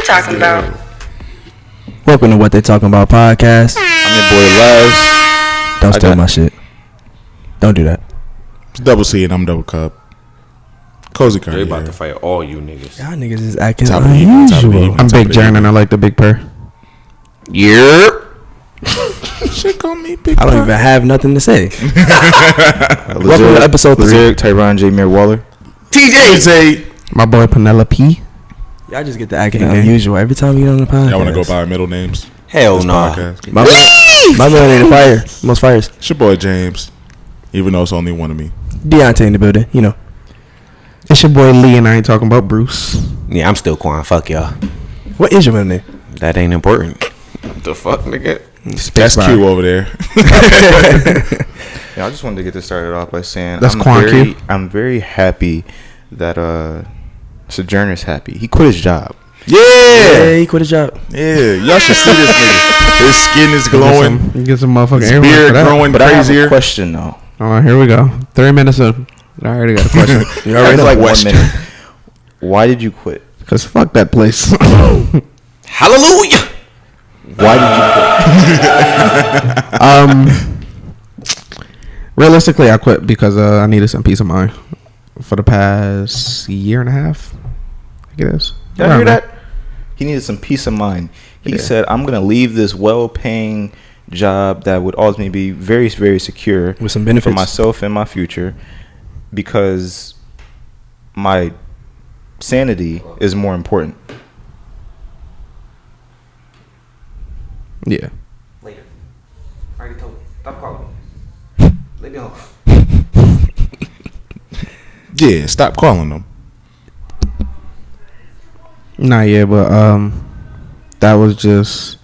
talking about? Welcome to What They Talking About podcast. I'm your boy Les. Don't steal my shit. Don't do that. It's Double C and I'm Double Cup. Cozy Curry. They about to fight all you niggas. Y'all niggas is acting Top of the evening, top of the unusual. evening. I'm Big Jern and I like the big purr. Yeah. Shit call me Big I don't even have nothing to say. Welcome to episode 3. Lazeric, Tyron, J. Mir Waller. TJ. My boy Penelope. Y'all just get to acting unusual every time we get on the podcast. Y'all want to go by our middle names? Hell This no. podcast. My man ain't a fire. Most fires. It's your boy James. Even though it's only one of me. Deontay in the building, you know. It's your boy Lee and I ain't talking about Bruce. Yeah, I'm still Quan. Fuck y'all. What is your middle name? That ain't important. What the fuck, nigga? That's Q over there. Yeah, I just wanted to get this started off by saying That's Quan Q. I'm very happy that Sojourner's happy. He quit his job. Yeah, he quit his job. Yeah, y'all should see this nigga. His skin is glowing. You get some motherfucking His air beard for that. growing But I have crazier. a question though. Oh, here we go. 3 minutes in. I already got a question. You already know. Like 1 question. minute. Why did you quit? Cause fuck that place. Hallelujah. Why did you quit? Realistically, I quit because I needed some peace of mind for the past year and a half. I guess. Did I hear that? He needed some peace of mind. He said, "I'm gonna leave this well-paying job that would ultimately be very, very secure With some benefits for myself and my future, because my sanity is more important." Yeah. Later. I already told you. Stop calling me. Leave me alone. Yeah, stop calling them. Nah, yeah, but that was just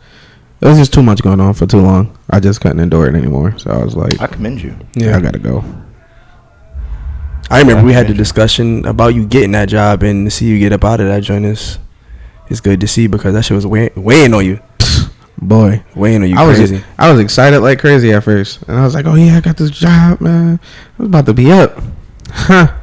it was just too much going on for too long. I just couldn't endure it anymore. So I was like, I commend you. yeah, I gotta go. I remember we had the discussion about you getting that job, and to see you get up out of that joint is good to see, because that shit was weighing on you. Boy, Weighing on you I crazy. was excited like crazy at first, and I was like, "Oh yeah, I got this job, man. I was about to be up." Huh?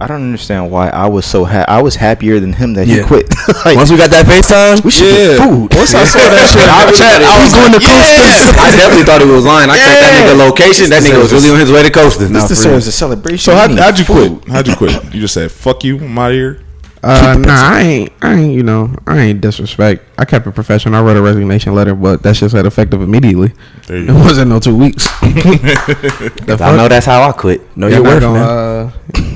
I don't understand why I was so I was happier than him that he Yeah. quit. Like, Once we got that FaceTime, we should get food. Once I saw that shit, I was going to Coasters. I definitely thought he was lying. I checked that nigga location. That nigga was really on his way to Coasters. this deserves a celebration. So We need how'd you food. quit? How'd you quit? You just said, fuck you, I'm out of here? Nah, I ain't. You know, I ain't disrespect. I kept it professional. I wrote a resignation letter, but that shit said effective immediately. There you It go. wasn't no 2 weeks. I know that's how I quit. Know You're your worth, not man. gonna,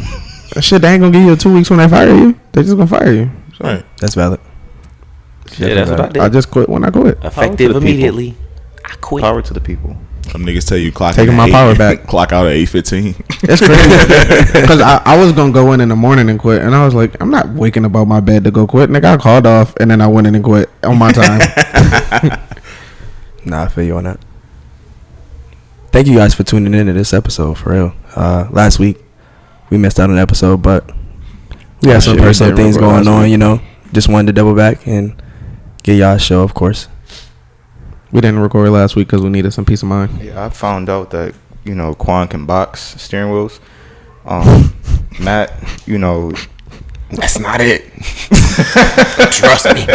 that shit, they ain't gonna give you 2 weeks when they fire you. They just gonna fire you. Right. That's valid. Yeah, that's what I did. I just quit when I quit. Effective Power to the immediately. I quit. Power to the people. Some niggas tell you clock Taking in my at power 8, back. Clock out at 8:15. It's crazy because I was gonna go in the morning and quit, and I was like, I'm not waking up out my bed to go quit. Nigga, I called off, and then I went in and quit on my time. Nah, I feel you on that. Thank you guys for tuning in to this episode, for real. Last week, we missed out on an episode, but we had some shit, we personal did things record going last on, week. you know. Just wanted to double back and get y'all a show, of course. We didn't record last week because we needed some peace of mind. Yeah, I found out that Quan can box steering wheels. Matt, That's not it. Trust me.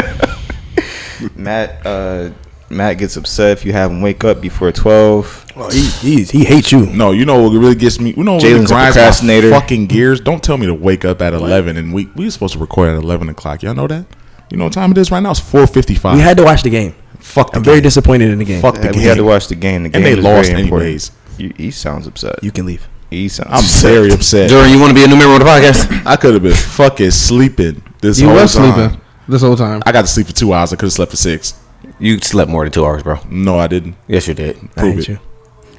Matt gets upset if you have him wake up before 12. Well, he hates you. No, you know what really gets me? You know what really Jalen's a grinds my procrastinator. fucking gears? Don't tell me to wake up at 11 and we were supposed to record at 11 o'clock. Y'all know that? You know what time it is right now? It's 4:55. We had to watch the game. Fuck the I'm game. very disappointed in the game. Fuck the We game. had to watch the game. The game And they was lost very important. anyways. He sounds upset. You can leave. He sounds I'm upset. very upset. Jordan, you want to be a new member of the podcast? I could have been fucking sleeping this You whole was time. sleeping this whole time. I got to sleep for 2 hours. I could have slept for 6. You slept more than 2 hours, bro. No, I didn't. Yes, you did. I Prove hate it. you.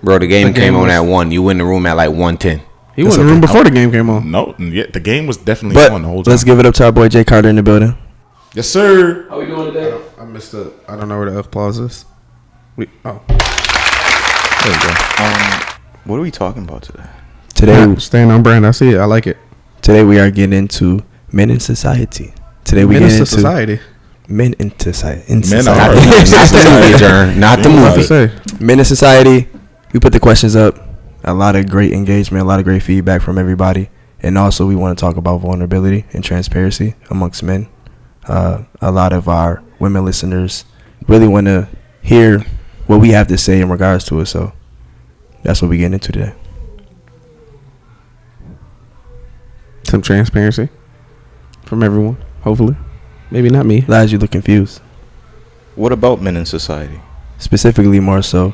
Bro, the game The game came on was- at 1. You went in the room at like 1:10. He went in the room before the game came on. No, yeah, the game was definitely But on the whole time. let's give it up to our boy Jay Carter in the building. Yes, sir. How we doing today? I missed it. I don't know where the applause is. There you go. What are we talking about today? Today, Staying on brand. I see it. I like it. today we are getting into men in society. Today we get Menace to into society. men in society. In Men society. are- Not the movie, Jern. Not the Yeah. I movie. say. Men in society. We put the questions up. A lot of great engagement, a lot of great feedback from everybody, and also we want to talk about vulnerability and transparency amongst men. a lot of our women listeners really want to hear what we have to say in regards to it. So that's what we're getting into today. Some transparency from everyone, hopefully. Maybe not me. Lies, you look confused. What about men in society? Specifically, more so.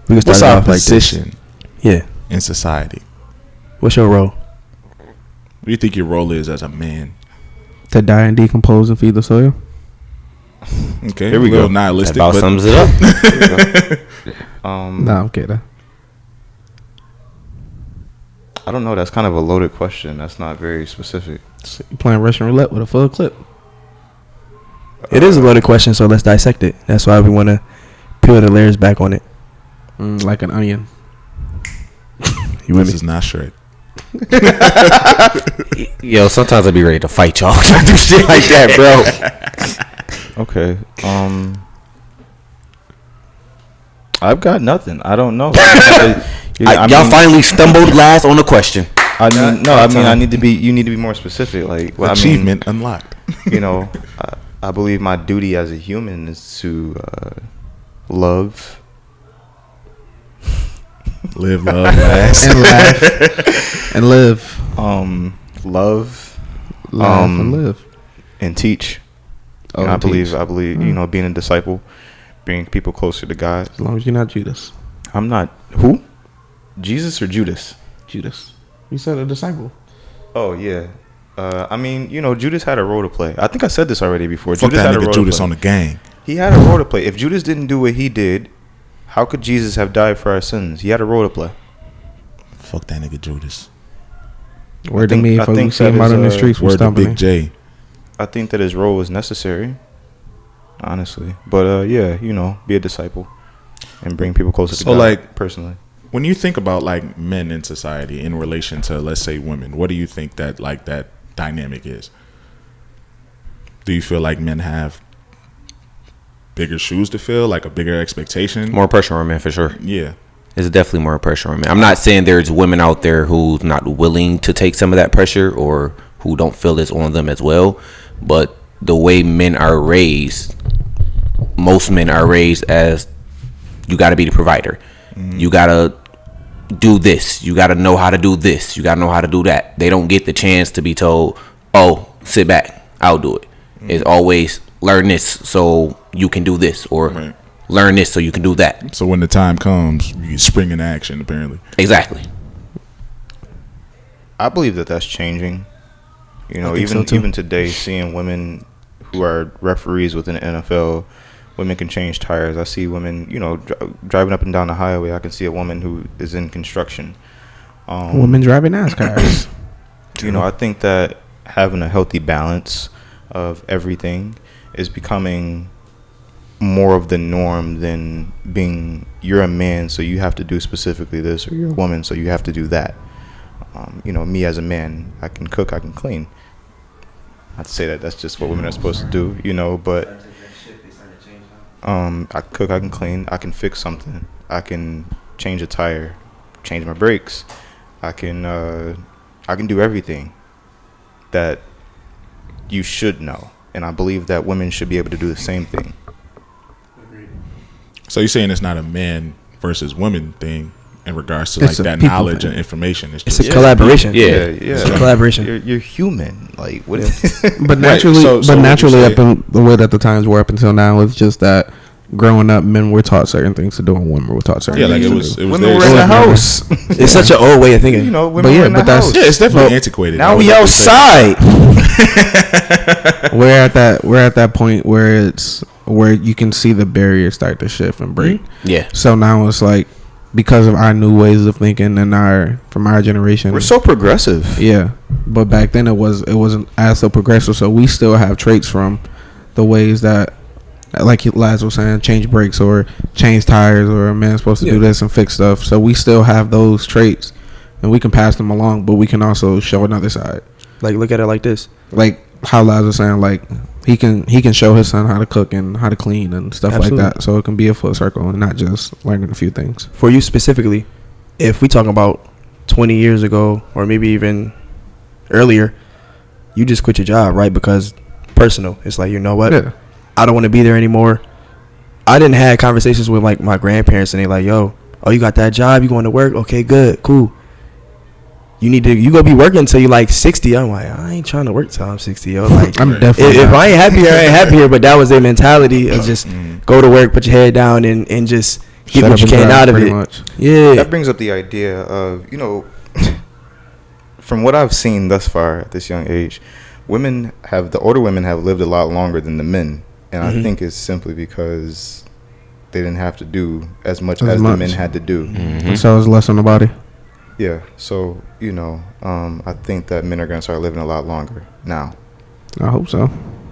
We can What's start our off like this. position Yeah. in society? What's your role? What do you think your role is as a man? To die and decompose and feed the soil. Okay, Here we a little go. nihilistic, That about but sums it up. No, I'm kidding. I don't know. That's kind of a loaded question. That's not very specific. So you playing Russian roulette with a full clip. It is a loaded question, so let's dissect it. That's why we want to peel the layers back on it. Like an onion. You with this me? is not Shrek. Yo, sometimes I be ready to fight y'all. Do shit like that, bro. Okay. I've got nothing. I don't know. Y'all finally stumbled last on the question. I mean, no. I mean, I need to be. You need to be more specific. Like Achievement unlocked. You know, I believe my duty as a human is to love, Live, love, last. And laugh. And live. love, Laugh and live. and teach. Oh, And I and believe. teach. I believe. You know, being a disciple, bringing people closer to God. As long as you're not Judas. I'm not who? Jesus or Judas? Judas. You said a disciple. Oh yeah. I mean, you know, Judas had a role to play. I think I said this already before. Fuck Judas that had a nigga role Judas to play. on the gang. He had a role to play. If Judas didn't do what he did, how could Jesus have died for our sins? He had a role to play. Fuck that nigga Judas. Word to think- me I if we think see that him out is, in the streets, we're Word to stomping Big him. J. I think that his role was necessary, honestly. But yeah, you know, be a disciple and bring people closer to So, God. like- personally, When you think about like men in society in relation to, let's say, women, what do you think that like that dynamic is? Do you feel like men have bigger shoes to fill, like a bigger expectation? More pressure on men for sure. Yeah. There's definitely more pressure on men. I'm not saying there's women out there who's not willing to take some of that pressure or who don't feel it's on them as well. But the way men are raised, most men are raised as you got to be the provider. You got to do this. You got to know how to do this. You got to know how to do that. They don't get the chance to be told, oh, sit back, I'll do it. It's always learn this so you can do this, or Right. learn this so you can do that. So when the time comes, you spring into action, apparently. Exactly. I believe that that's changing. You know, think so, too. even today, seeing women who are referees within the NFL, women can change tires. I see women, you know, driving up and down the highway. I can see a woman who is in construction. Women driving NASCARs. You know, I think that having a healthy balance of everything is becoming more of the norm than being you're a man, so you have to do specifically this, or you're a woman, so you have to do that. You know, me as a man, I can cook, I can clean. Not to say that that's just what women are supposed to do, you know, but I cook, I can clean, I can fix something, I can change a tire, change my brakes, I can do everything that you should know, and I believe that women should be able to do the same thing. So you're saying it's not a man versus women thing in regards to like It's a that people knowledge thing. and information. It's It's just a collaboration. Yeah. It's a collaboration. You're human, like what? But naturally, so would you naturally, say- up in the way that the times were up until now, it's just that growing up, men were taught certain things to do, and women were taught certain Yeah, like things it to was. do. Women there. were in the So- house. It's such an old way of thinking. You know, women But yeah, were in the but that's- house. Yeah, it's definitely Well, antiquated. Now I would we have to say. outside. We're at that point where it's where you can see the barriers start to shift and break. Yeah. So now it's like, because of our new ways of thinking and from our generation, We're so progressive. yeah. But back then it wasn't as so progressive. So we still have traits from the ways that, like Laz was saying, change brakes or change tires, or a man's supposed to do this and fix stuff. So we still have those traits, and we can pass them along. But we can also show another side, Like, look at it like this. like how Laz was saying, like he can show his son how to cook and how to clean and stuff Absolutely. like that. So it can be a full circle and not just learning a few things. For you specifically, if we talk about 20 years ago or maybe even earlier, you just quit your job, right? Because personal. It's like, you know what? Yeah. I don't want to be there anymore. I didn't have conversations with like my grandparents, and they like, yo, oh, you got that job? You going to work? Okay, good, cool. You gonna be working until you like 60. I'm like, I ain't trying to work till I'm 60. Yo, like, I'm definitely if not. I ain't happy here, I ain't happy here. But that was their mentality of just go to work, put your head down, and just get Shut what up you and can drive, out of pretty it. much. Yeah. That brings up the idea of, from what I've seen thus far at this young age, the older women have lived a lot longer than the men. And I think it's simply because they didn't have to do as much as the men had to do. So it's less on the body. Yeah. So, I think that men are going to start living a lot longer now. I hope so.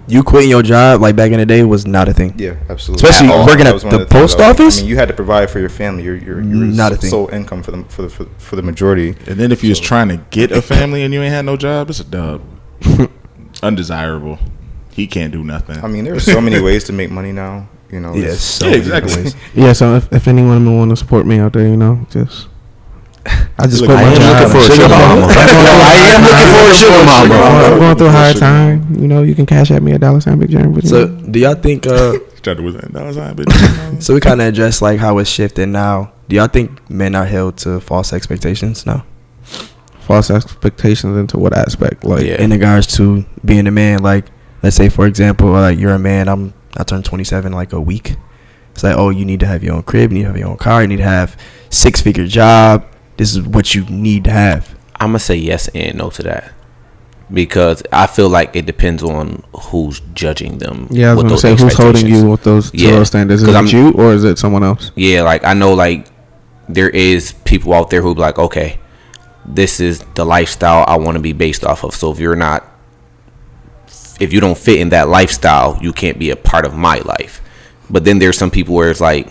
You quitting your job like back in the day was not a thing. Yeah, absolutely. Especially working That at was one of the things post I was- office? I mean, you had to provide for your family. Your Not a thing. sole income for the majority. And then if you was trying to get a family and you ain't had no job, it's a dub. Undesirable. He can't do nothing. I mean, there's so many ways to make money now. Yes. So Yeah, many exactly. ways. Yeah, so if anyone want to support me out there, just I just Look, quit I my am job. looking for a sugar mama. I am looking for a sugar mama. I'm going through a hard Sugar time. You can cash at me $1 Big Jeremy. So do y'all think? Tried to withstand that was bitch. So we kind of addressed like how it's shifted now. Do y'all think men are held to false expectations now? false expectations into what aspect? Like, Yeah. In regards to being a man, like let's say for example, like you're a man. I turned 27 like a week. It's like, oh, you need to have your own crib, you need to have your own car, you need to have 6-figure job. This is what you need to have. I'm gonna say yes and no to that, because I feel like it depends on who's judging them. yeah, I was with gonna those say, who's holding expectations. you with those to Yeah. those standards? Is 'Cause it I'm- you or is it someone else? Yeah, like I know, like there is people out there who be like, okay, this is the lifestyle I want to be based off of. So if you don't fit in that lifestyle, you can't be a part of my life. But then there's some people where it's like,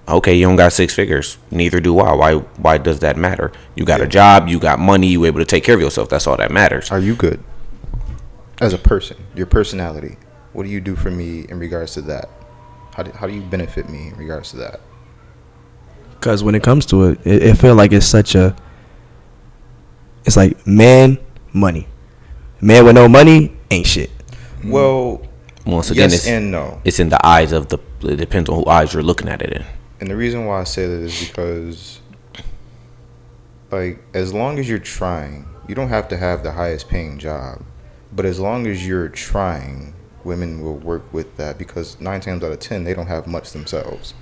okay, you don't got 6 figures, neither do I. Why does that matter? You got a job, you got money, you able to take care of yourself. That's all that matters. Are you good as a person? Your personality. What do you do for me in regards to that? How do you benefit me in regards to that? Because when it comes to it, it feel like it's like man, money. Man with no money ain't shit. Well, Once again, yes and no. it's in the eyes of it depends on who eyes you're looking at it in. And the reason why I say that is because, like, as long as you're trying, you don't have to have the highest paying job. But as long as you're trying, women will work with that, because 9 times out of 10, they don't have much themselves.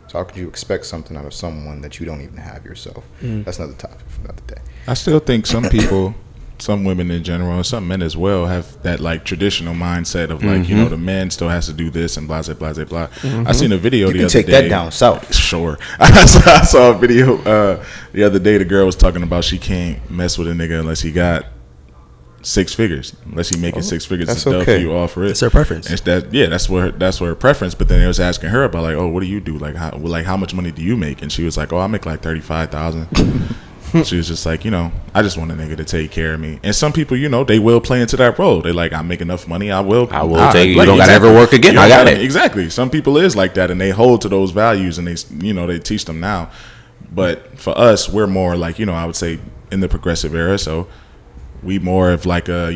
So how could you expect something out of someone that you don't even have yourself? That's another topic for another day. I still think some people, some women in general, and some men as well, have that like traditional mindset of like, the man still has to do this and blah, blah, blah, blah. I seen a video You the can other take day. that down south. Sure. I saw a video the other day. The girl was talking about she can't mess with a nigga unless he got 6 figures, unless he making 6 figures. that's It's okay. okay. You offer it. It's her preference. It's that's her preference. But then they was asking her about like, oh, what do you do? Like how much money do you make? And she was like, oh, I make like 35,000. She was just like, I just want a nigga to take care of me. And some people, they will play into that role. They like, I make enough money, I will take it. like, You don't gotta ever work again. You don't I got gotta- it. Exactly. Some people is like that, and they hold to those values, and they they teach them now. But for us, we're more like, I would say in the progressive era. So we more of like a,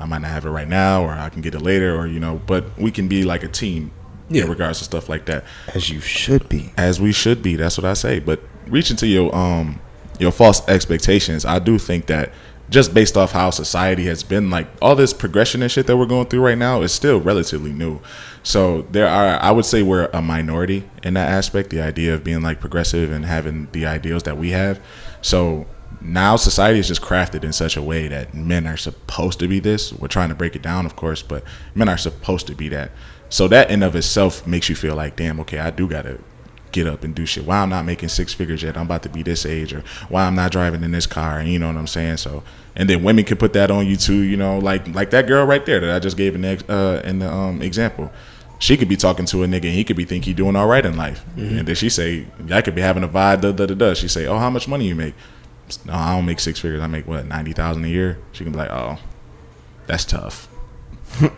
I might not have it right now, or I can get it later, or but we can be like a team in regards to stuff like that. As you should be. As we should be. That's what I say. But reaching to your false expectations, I do think that just based off how society has been, like all this progression and shit that we're going through right now is still relatively new. So I would say we're a minority in that aspect, the idea of being like progressive and having the ideals that we have. So now society is just crafted in such a way that men are supposed to be this. We're trying to break it down, of course, but men are supposed to be that. So that in of itself makes you feel like, damn, okay, I do gotta get up and do shit. Why I'm not making 6 figures yet? I'm about to be this age, or why I'm not driving in this car. You know what I'm saying? So, and then women can put that on you too. Like that girl right there that I just gave in the example. She could be talking to a nigga and he could be think he doing all right in life, and then she say, I could be having a vibe. Da da da da. She say, oh, how much money you make? No, I don't make 6 figures. I make what, 90,000 a year. She can be like, oh, that's tough.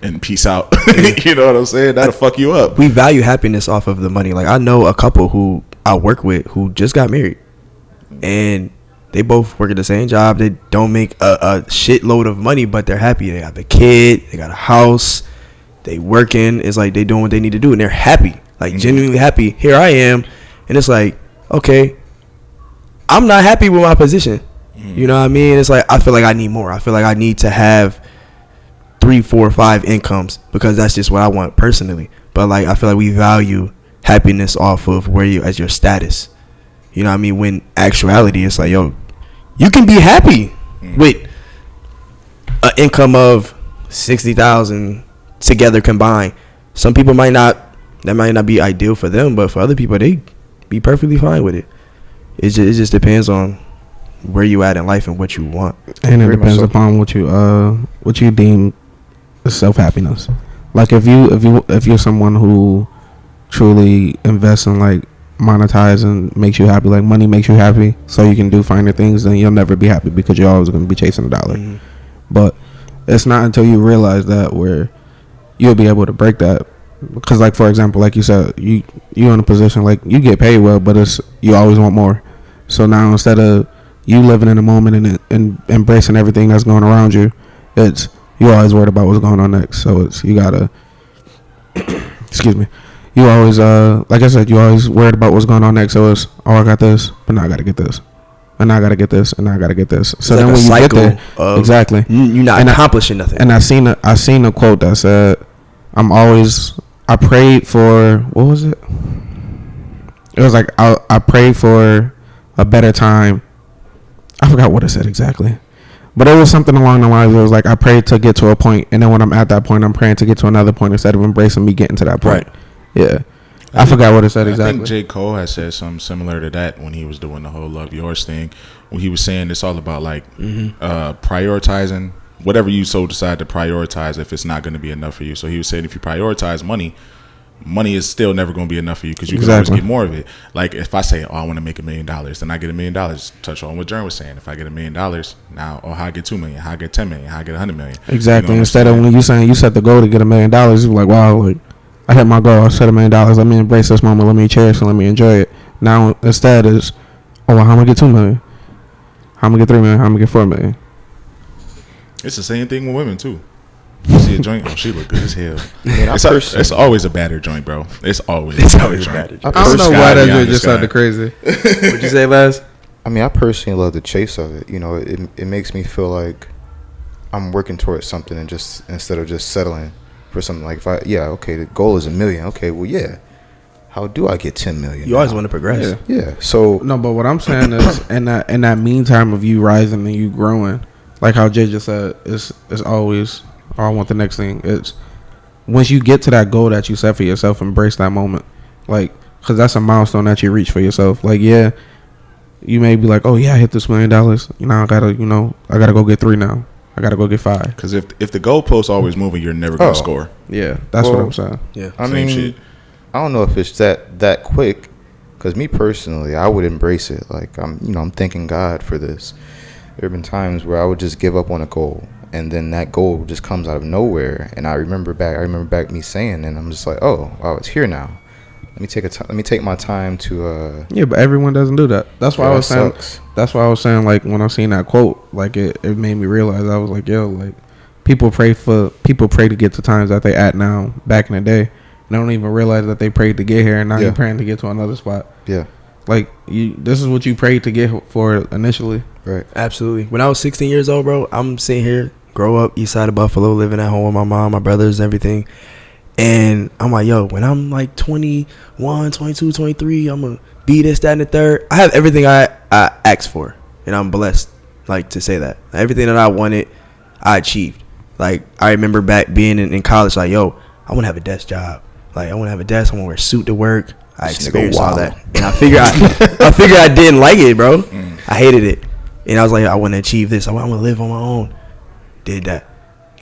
And peace out. You know what I'm saying? That'll fuck you up. We value happiness off of the money. Like I know a couple who I work with who just got married, and They both work at the same job. They don't make a shitload of money, but they're happy. They got a kid. They got a house. They working. It's like they doing what they need to do, and they're happy, like genuinely happy. Here I am, and it's like, okay, I'm not happy with my position. You know what I mean? It's like I feel like I need more. I feel like I need to have 3, 4, 5 incomes because that's just what I want personally. But like I feel like we value happiness off of where you as your status. You know what I mean? When actuality, it's like, yo, you can be happy with an income of 60,000 together combined. Some people that might not be ideal for them, but for other people, they be perfectly fine with it. It just depends on where you at in life and what you want. And it depends upon what you deem self happiness. Like if you're someone who truly invests in like monetizing makes you happy, like money makes you happy, so you can do finer things, then you'll never be happy because you're always going to be chasing a dollar. But it's not until you realize that where you'll be able to break that. Because like for example, like you said, you're in a position like you get paid well, but it's you always want more. So now instead of you living in the moment and embracing everything that's going around you, it's you always worried about what's going on next. So it's you gotta excuse me. You always like I said, you always worried about what's going on next. So it's I got this, but now I gotta get this. And now I gotta get this, and now I gotta get this. So it's then like when you get there, exactly, you're not accomplishing nothing. And I seen a quote that said, I prayed for, what was it? It was like I prayed for a better time. I forgot what it said exactly, but it was something along the lines. It was like I prayed to get to a point, and then when I'm at that point, I'm praying to get to another point instead of embracing me getting to that point. Right. Yeah. I forgot what it said exactly. I think J. Cole has said something similar to that when he was doing the whole Love Yours thing. When he was saying it's all about like prioritizing whatever you so decide to prioritize if it's not going to be enough for you. So he was saying if you prioritize money is still never going to be enough for you because you can always get more of it. Like if I say, I want to make $1 million, then I get $1 million. Touch on what Jern was saying. If I get $1 million now, how I get 2 million, how I get 10 million, how I get 100 million. Exactly. You know instead of when you saying you set the goal to get $1 million, you're like, wow, like I hit my goal. I set $1 million. Let me embrace this moment. Let me cherish it. Let me enjoy it. Now instead is, how am I gonna get 2 million? How am I gonna get 3 million? How am I gonna get 4 million? It's the same thing with women too. You see a joint, she look good as hell. It's always a batter joint, bro. It's always a batter joint. I don't know why that joint just sounded crazy. What'd you say, Les? I mean, I personally love the chase of it. You know, it makes me feel like I'm working towards something and just instead of just settling for something like the goal is $1 million. Okay, well, yeah. How do I get 10 million? You always want to progress. Yeah. So no, but what I'm saying is, in that meantime of you rising and you growing, like how Jay just said, it's always, I want the next thing. It's once you get to that goal that you set for yourself, embrace that moment, like because that's a milestone that you reach for yourself. Like you may be like, oh yeah, I hit this $1 million. You know, I gotta go get 3 now. I gotta go get 5. Because if the goalposts always moving, you're never gonna score. Yeah, that's what I'm saying. Yeah, I mean, shit. I don't know if it's that quick. Because me personally, I would embrace it. Like I'm thanking God for this. There have been times where I would just give up on a goal, and then that goal just comes out of nowhere. And I remember back me saying, and I'm just like, oh, wow, it's here now. Let me take my time to. Yeah, but everyone doesn't do that. That's why I was saying. That's why I was saying, like when I seen that quote, like it made me realize. I was like, yo, like people pray to get to times that they at now. Back in the day, and they don't even realize that they prayed to get here, and now you're praying to get to another spot. Yeah, like this is what you prayed to get for initially. Right. Absolutely. When I was 16 years old, bro, I'm sitting here, grow up east side of Buffalo, living at home with my mom, my brothers, everything. And I'm like, yo, when I'm like 21, 22, 23, I'm going to be this, that, and the third. I have everything I asked for. And I'm blessed, like, to say that. Everything that I wanted, I achieved. Like, I remember back being in college, like, yo, I want to have a desk job. Like, I want to have a desk. I want to wear a suit to work. I experienced all that. And I figured I didn't like it, bro. I hated it. And I was like, I want to achieve this. I want to live on my own. Did that.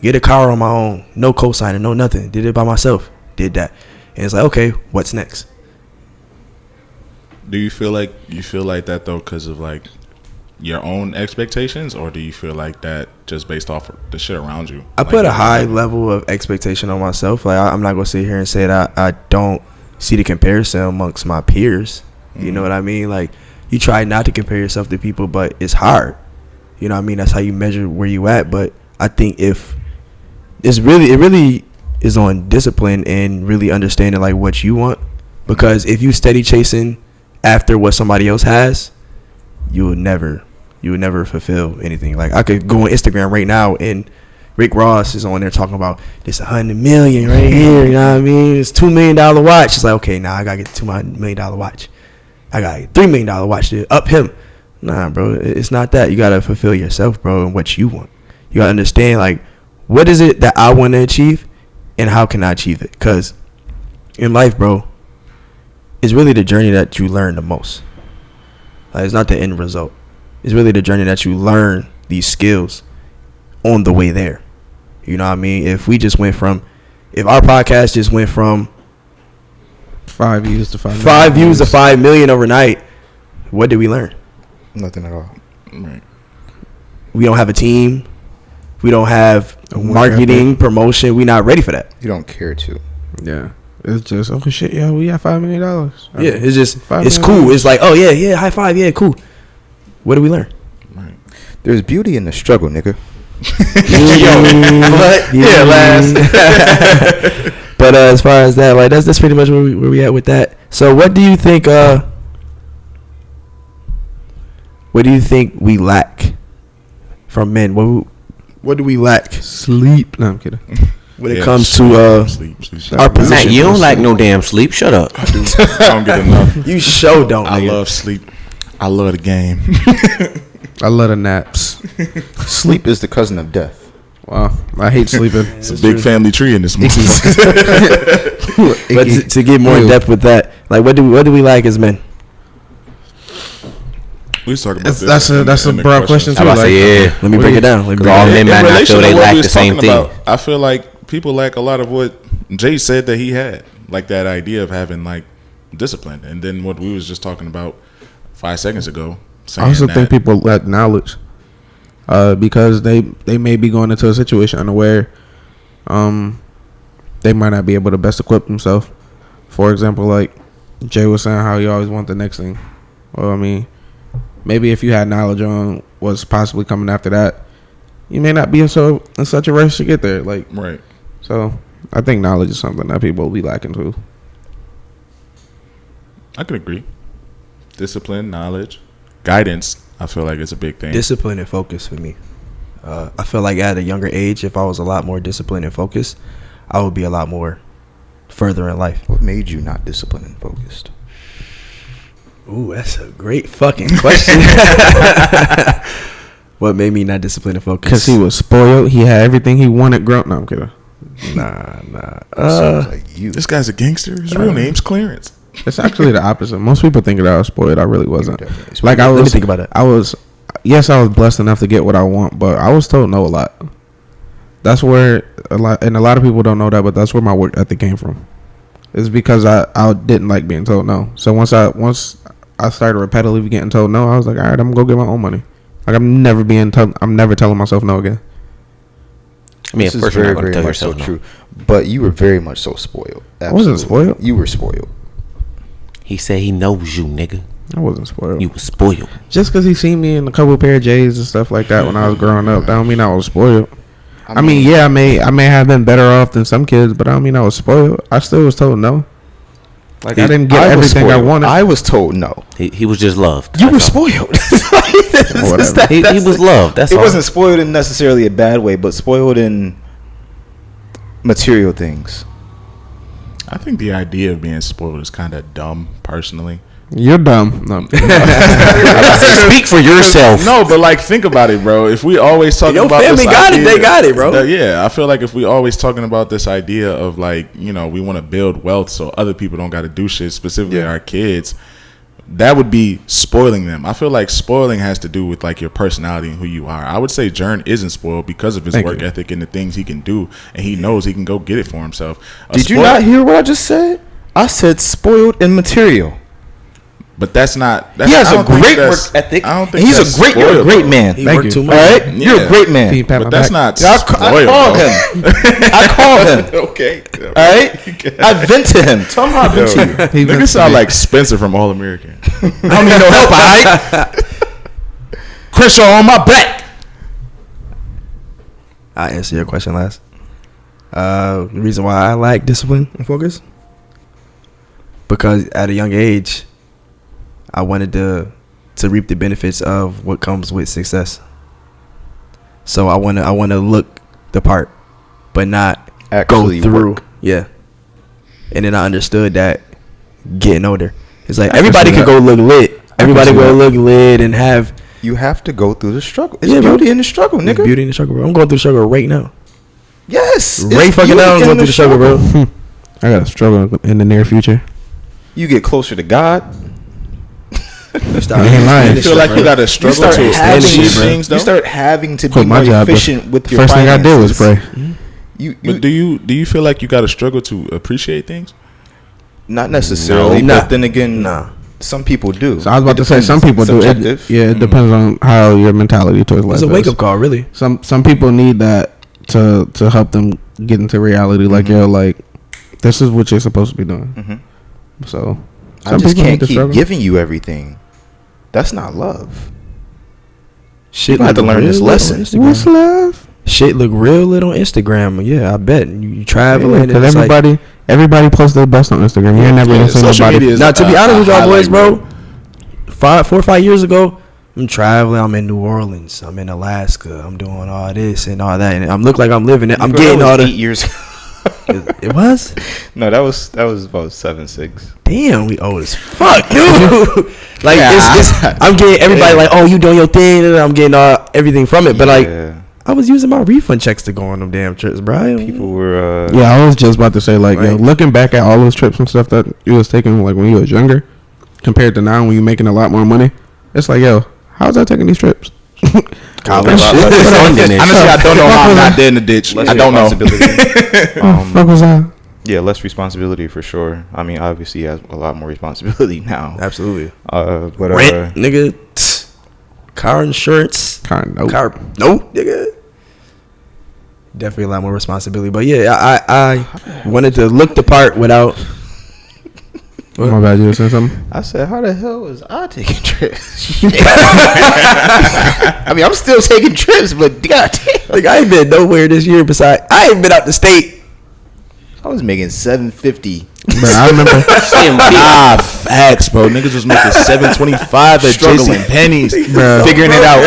Get a car on my own. No cosigner, no nothing. Did it by myself. Did that. And it's like, okay, what's next? Do you feel like that though because of like your own expectations, or do you feel like that just based off of the shit around you? I put a high level of expectation on myself. Like I'm not gonna sit here and say that I don't see the comparison amongst my peers. You know what I mean? Like you try not to compare yourself to people, but it's hard. You know what I mean? That's how you measure where you at. But I think if it really is on discipline and really understanding like what you want. Because if you steady chasing after what somebody else has, you would never fulfill anything. Like I could go on Instagram right now and Rick Ross is on there talking about this 100 million right here. You know what I mean? It's $2 million watch. It's like, okay, now I gotta get the $2 million watch. I got a $3 million watch to up him. Nah, bro, it's not that. You gotta fulfill yourself, bro, and what you want. You gotta understand like what is it that I want to achieve, and how can I achieve it? Because in life, bro, it's really the journey that you learn the most. Like, it's not the end result. It's really the journey that you learn these skills on the way there. You know what I mean? If our podcast just went from 5 views to 5 million. 5 views to 5 million overnight, what did we learn? Nothing at all. Right. We don't have a team. We don't have marketing, promotion. We're not ready for that. You don't care to. Yeah. It's just, oh shit, yeah, we got $5 million. Yeah, it's just, it's $5 cool. million. It's like, oh yeah, high five, yeah, cool. What did we learn? Right. There's beauty in the struggle, nigga. But as far as that, like that's pretty much where we at with that. So what do you think? What do you think we lack from men? What do we lack Sleep. No, I'm kidding. when it comes to sleep. our Matt, position? you don't like no damn sleep. Shut up. I don't get enough. You sure don't. I nigga. love sleep. I love the game. I love the naps. Sleep is the cousin of death. Wow, I hate sleeping. It's a big family tree in this movie. But to get more in depth with that, like what do we lack as men? We was talking about That's a broad question too. I was about to say, yeah. Let me break it down. Let me break all it down. men might not feel they lack the same thing. I feel like people lack a lot of what Jay said that he had, like that idea of having like discipline, and then what we was just talking about 5 seconds ago. I also think people lack knowledge, because they may be going into a situation unaware. They might not be able to best equip themselves. For example, like Jay was saying, how you always want the next thing. Well, I mean, maybe if you had knowledge on what's possibly coming after that, you may not be in such a rush to get there. Like, right. So I think knowledge is something that people will be lacking too. I could agree. Discipline, knowledge, guidance. I feel like it's a big thing. Discipline and focus for me. I feel like at a younger age, if I was a lot more disciplined and focused, I would be a lot more further in life. What made you not disciplined and focused? Ooh, that's a great fucking question. What made me not disciplined and focused? Because he was spoiled. He had everything he wanted grown. No, I'm kidding. Nah. Sounds like you. This guy's a gangster. His real name's Clarence. It's actually the opposite. Most people think that I was spoiled. I really wasn't. Like I was. Let me think about it. Yes, I was blessed enough to get what I want, but I was told no a lot. That's where a lot of people don't know that, but that's where my work ethic came from. It's because I didn't like being told no. So once I started repetitively getting told no, I was like, all right, I'm gonna go get my own money. Like I'm never telling myself no again. I mean, this of is course you're very, not going to very tell much so yourself no. true. But you were very much so spoiled. Absolutely. I wasn't spoiled. You were spoiled. He said he knows you, nigga. I wasn't spoiled. You was spoiled. Just because he seen me in a couple pair of J's and stuff like that when I was growing up, that don't mean I was spoiled. I mean, yeah, I may have been better off than some kids, but I don't mean I was spoiled. I still was told no. Like I didn't get everything I wanted. I was told no. He was just loved. You were spoiled. He was loved. That's It all. wasn't spoiled in necessarily a bad way, but spoiled in material things. I think the idea of being spoiled is kind of dumb, personally. You're dumb. No. Speak for yourself. No, but like, think about it, bro. If we always talking Your about family this got idea, it, they got it, bro. Yeah, I feel like if we always talking about this idea of like, you know, we want to build wealth so other people don't got to do shit, specifically our kids, that would be spoiling them. I feel like spoiling has to do with like your personality and who you are. I would say Jern isn't spoiled because of his work ethic and the things he can do, and he knows he can go get it for himself. Did you not hear what I just said? I said spoiled in material. But that's not. He has I a don't think great that's- work ethic. I don't think He's that's a great. You're a spoiled, great though. man. He Thank worked you. too All much. right, you're a great man. Can you pat my But that's back? not spoiled. I called him. Okay. All right, I vent to him. Tell him how I vent to you. He Nigga vents to sound me. like Spencer from All American. I don't need no help. All right, Crenshaw on my back. I answer your question last. The reason why I lack discipline and focus, because at a young age, I wanted to reap the benefits of what comes with success. So I want to look the part, but not Actually go through. work. Yeah. And then I understood that getting older, it's like everybody could go look lit. Everybody see go that. look lit and have You have to go through the struggle. It's Yeah, bro. beauty in the struggle, There's nigga. beauty in the struggle, bro. I'm going through the struggle right now. Yes, Right it's fucking beauty now, I'm in going through the struggle, bro. I got to struggle in the near future. You get closer to God. You start ain't lying. You feel like you got to struggle to achieve things, though. You start having to be Quit my more job, but efficient with your First thing I did was finances. pray. But do you feel like you got to struggle to appreciate things? Not necessarily, No. but then again, Nah. some people do. So I was about It to say some depends. people do. It, Subjective. yeah, it depends on how your mentality towards life It's a is. wake up call, really. Some people need that to help them get into reality. Like yo, like this is what you're supposed to be doing. Mhm. So I some just people need can't to keep struggle. giving you everything. That's not love. Shit, gonna have to look learn real this lit on lesson. Instagram. What's love? Shit look real lit on Instagram. Yeah, I bet. You traveling and Because it's like, everybody posts their best on Instagram. You're never gonna see social nobody. media is now, to be honest with y'all boys, highlight bro, 4 or 5 years ago, I'm traveling. I'm in New Orleans. I'm in Alaska. I'm doing all this and all that, and I'm look like I'm living it. I'm Nigga, getting that was all the. 8 years. It was. No, that was about 7-6. Damn, we old as fuck, dude. Like Yeah. it's I'm getting everybody like, oh, you doing your thing, and I'm getting everything from it. But like, Yeah. I was using my refund checks to go on them damn trips, bro. People were. Yeah, I was just about to say like, yo, Right. looking back at all those trips and stuff that you was taking like when you was younger, compared to now when you're making a lot more money, it's like, yo, how's that taking these trips? College. Honestly, I don't know how I'm not dead in the ditch. Less I don't know. responsibility. Fuck was that? Yeah, less responsibility for sure. I mean, obviously, he has a lot more responsibility now. Absolutely. But Rent, nigga. Car insurance. Kind of. Car, nope, nigga. Definitely a lot more responsibility. But yeah, I wanted to look the part without. My bad, you were saying something? I said, how the hell was I taking trips? I mean, I'm still taking trips, but goddamn, Like, I ain't been nowhere this year besides. I ain't been out the state. I was making $750. Bro, I remember. Facts, bro. Niggas was making $7.25 at Struggling. JCPenney's, Bro. Figuring it out.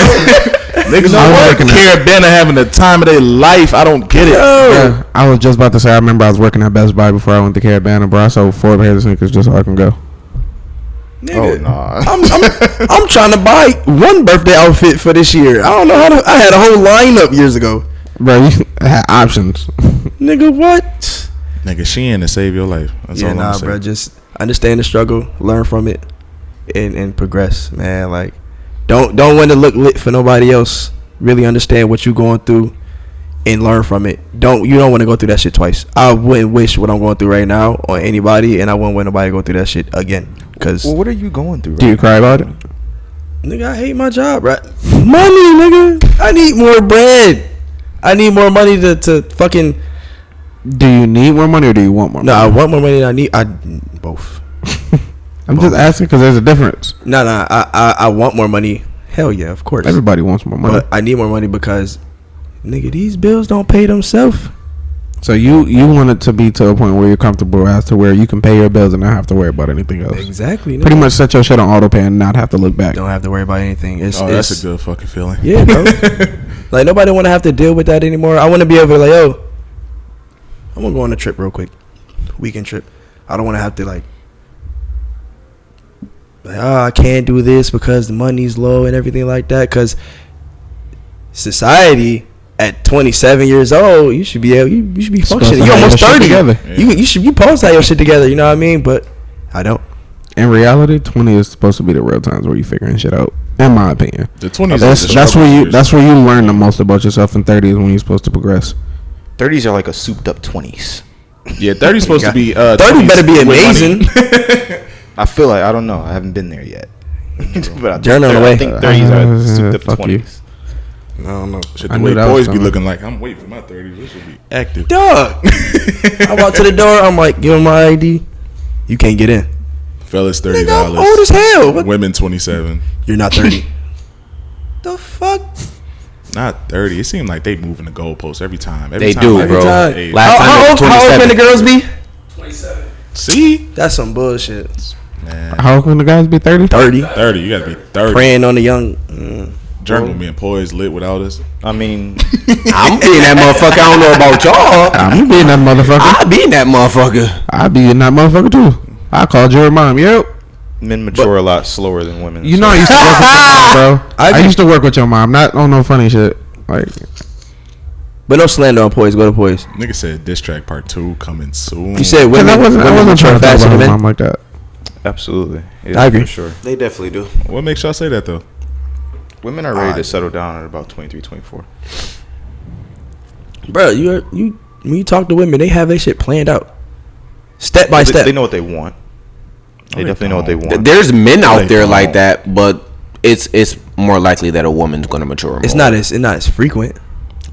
Niggas I was was working Carabana having the time of their life. I don't get it. Bro, I was just about to say, I remember I was working at Best Buy before I went to Caravana, bro. I sold 4 pairs of sneakers just so I can go. Oh, Nigga, nah. I'm trying to buy one birthday outfit for this year. I don't know how to. I had a whole lineup years ago. Bro, you had options. Nigga, what? Nigga, she in to save your life. That's Yeah, all I'm nah, saying. bro. Just understand the struggle, learn from it, and progress, man. Like, don't want to look lit for nobody else. Really understand what you going through, and learn from it. You don't want to go through that shit twice. I wouldn't wish what I'm going through right now on anybody, and I wouldn't want nobody to go through that shit again. Cause Well, what are you going through? Do you cry about it? nigga, I hate my job, right? Money, nigga. I need more bread. I need more money to fucking. Do you need more money or do you want more No, I money? want more money than I need. Both. I'm just asking because there's a difference. No, I want more money. Hell yeah, of course. Everybody wants more money. But I need more money because, nigga, these bills don't pay themselves. So you want it to be to a point where you're comfortable as to where you can pay your bills and not have to worry about anything else. Exactly. Pretty nigga. much set your shit on auto pay and not have to look back. Don't have to worry about anything. It's, Oh, it's that's a good fucking feeling. Yeah, bro. Like, nobody want to have to deal with that anymore. I want to be able to, like, yo, I'm going to go on a trip real quick. Weekend trip. I don't want to have to, like, I can't do this because the money's low and everything like that. Because society at 27 years old, you should be able, you should be functioning. Supposed to You have almost your shit 30. together. You should be supposed to have your shit together. You know what I mean? But I don't. In reality, 20 is supposed to be the real times where you figuring shit out. In my opinion, The 20s. that's where you learn the most about yourself. And 30 is when you're supposed to progress. 30s are like a souped up 20s. Yeah, 30's supposed to be 30 better be with money. amazing. I feel like I don't know. I haven't been there yet. But Journey on the way. I think 30s are souped up fuck you. 20s. I don't know. Shit, I the knew way that was boys be coming. looking like, I'm waiting for my 30s. This should be active. Dog. I walk to the door. I'm like, give him my ID. You can't get in. Fellas, $30. Nigga, I'm old as hell. What? Women, 27. You're not 30. The fuck? Not 30. It seems like they moving the goalposts every time. They time, do, like, bro. time. hey, Last time it was How old can the 27. girls be? 27. See? That's some bullshit. Man. How old can the guys be? 30? 30. 30. You got to be 30. Praying on the young. Journal being poised lit without us. I mean, I'm being that motherfucker. I don't know about y'all. I'm being that motherfucker. I be in that motherfucker. I be in that motherfucker too. I called your mom. Yo, men mature a lot slower than women. you know I used to work with your mom, bro. I used to work with your mom. Not on no funny shit. Like, But no slander on poise. Go to poise. Nigga said diss track part 2 coming soon. You said cause women. I wasn't trying to talk faster about than my men. mom like that. Absolutely. Yeah, I agree. For sure. They definitely do. What makes y'all say that though? Women are ready to settle down at about 23, 24. Bro, you when you talk to women, they have their shit planned out, step by step. They know what they want. They they definitely know what they don't. want. There's men out They there don't. like that, but it's more likely that a woman's gonna mature more. It's not as frequent.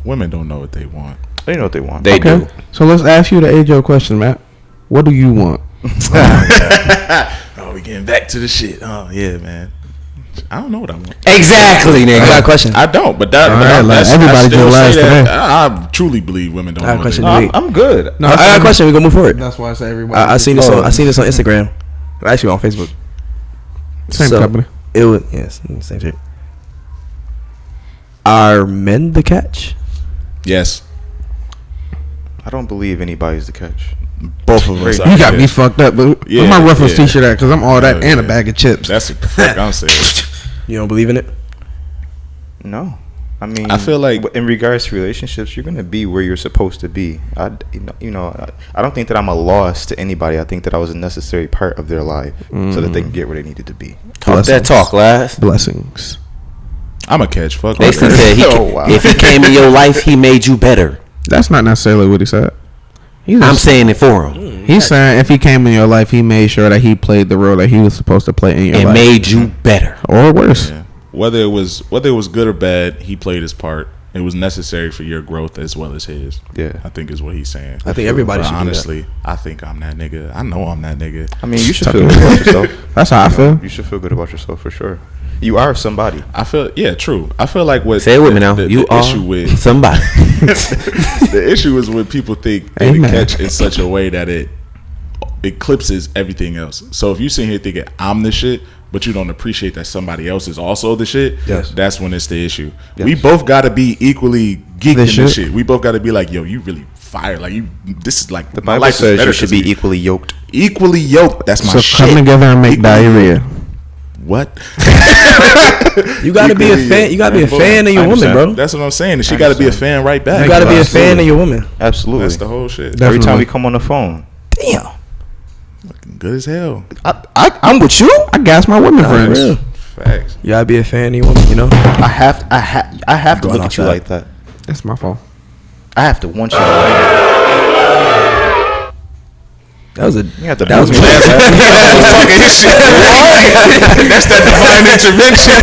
Women don't know what they want. They know what they want. They Okay. do. So let's ask you the age old question, Matt. What do you want? Oh, we getting back to the shit. Oh yeah, man. I don't know what I want. Exactly, I got nigga. a question. I don't, but that All right, that's, everybody I still just lies say that. today. I truly believe women don't I got know a what they question. want. I'm good. No, I got a question. We gonna move forward. That's why I say everybody. I seen this. I seen this on Instagram. Actually, on Facebook. Same So, company. It was same shit. Are men the catch? Yes, I don't believe anybody's the catch. both of us. You got me fucked up, but Yeah, where my reference yeah. t-shirt at? Because I'm all that Hell and a yeah. bag of chips. That's what the fuck I'm saying. You don't believe in it? No. I mean, I feel like- in regards to relationships, you're gonna be where you're supposed to be. I don't think that I'm a loss to anybody. I think that I was a necessary part of their life so that they can get where they needed to be. Talk that talk, lads. Blessings. I'm a catch. Fuck. Basically with said Oh, wow. if he came in your life, he made you better. That's not necessarily what he said. He's I'm just- saying it for him. He's saying if he came in your life, he made sure that he played the role that he was supposed to play in your It life, made you better. or worse. Yeah. Whether it was good or bad, he played his part. It was necessary for your growth as well as his. Yeah. I think is what he's saying. I think everybody But should honestly, I think I'm that nigga. I know I'm that nigga. I mean, you should feel good about yourself. That's how I feel. You should feel good about yourself for sure. You are somebody. I feel true. I feel like what Say it with me now. The You are issue with somebody. the issue is when people think they Amen. catch in such a way that it eclipses everything else. So if you sit here thinking I'm the shit, but you don't appreciate that somebody else is also the shit, Yes. that's when it's the issue. Yes. We both got to be equally geeked in shit. this shit. We both got to be like, yo, you really fire. Like you, this is like The my Bible life is says better you should 'cause be of you. equally yoked. Equally yoked. That's my So shit. come together and make Equally diarrhea. yoked. What? You gotta be a Equally fan. yoked. You gotta be a Boom. fan of your I woman, understand. bro. That's what I'm saying. And she I got to be a understand. fan right back. You gotta be a Absolutely. fan of your woman. Absolutely. That's the whole shit. That- Every time we Definitely. come on the phone, Damn. Good as hell. I'm with you. I gas my women For friends. real. Facts. You gotta be a fan of your woman. You know. I have to Going look at you outside. like that. That's my fault. I have to want you to like it. That was a. You have to That was prove me class. That's that divine intervention.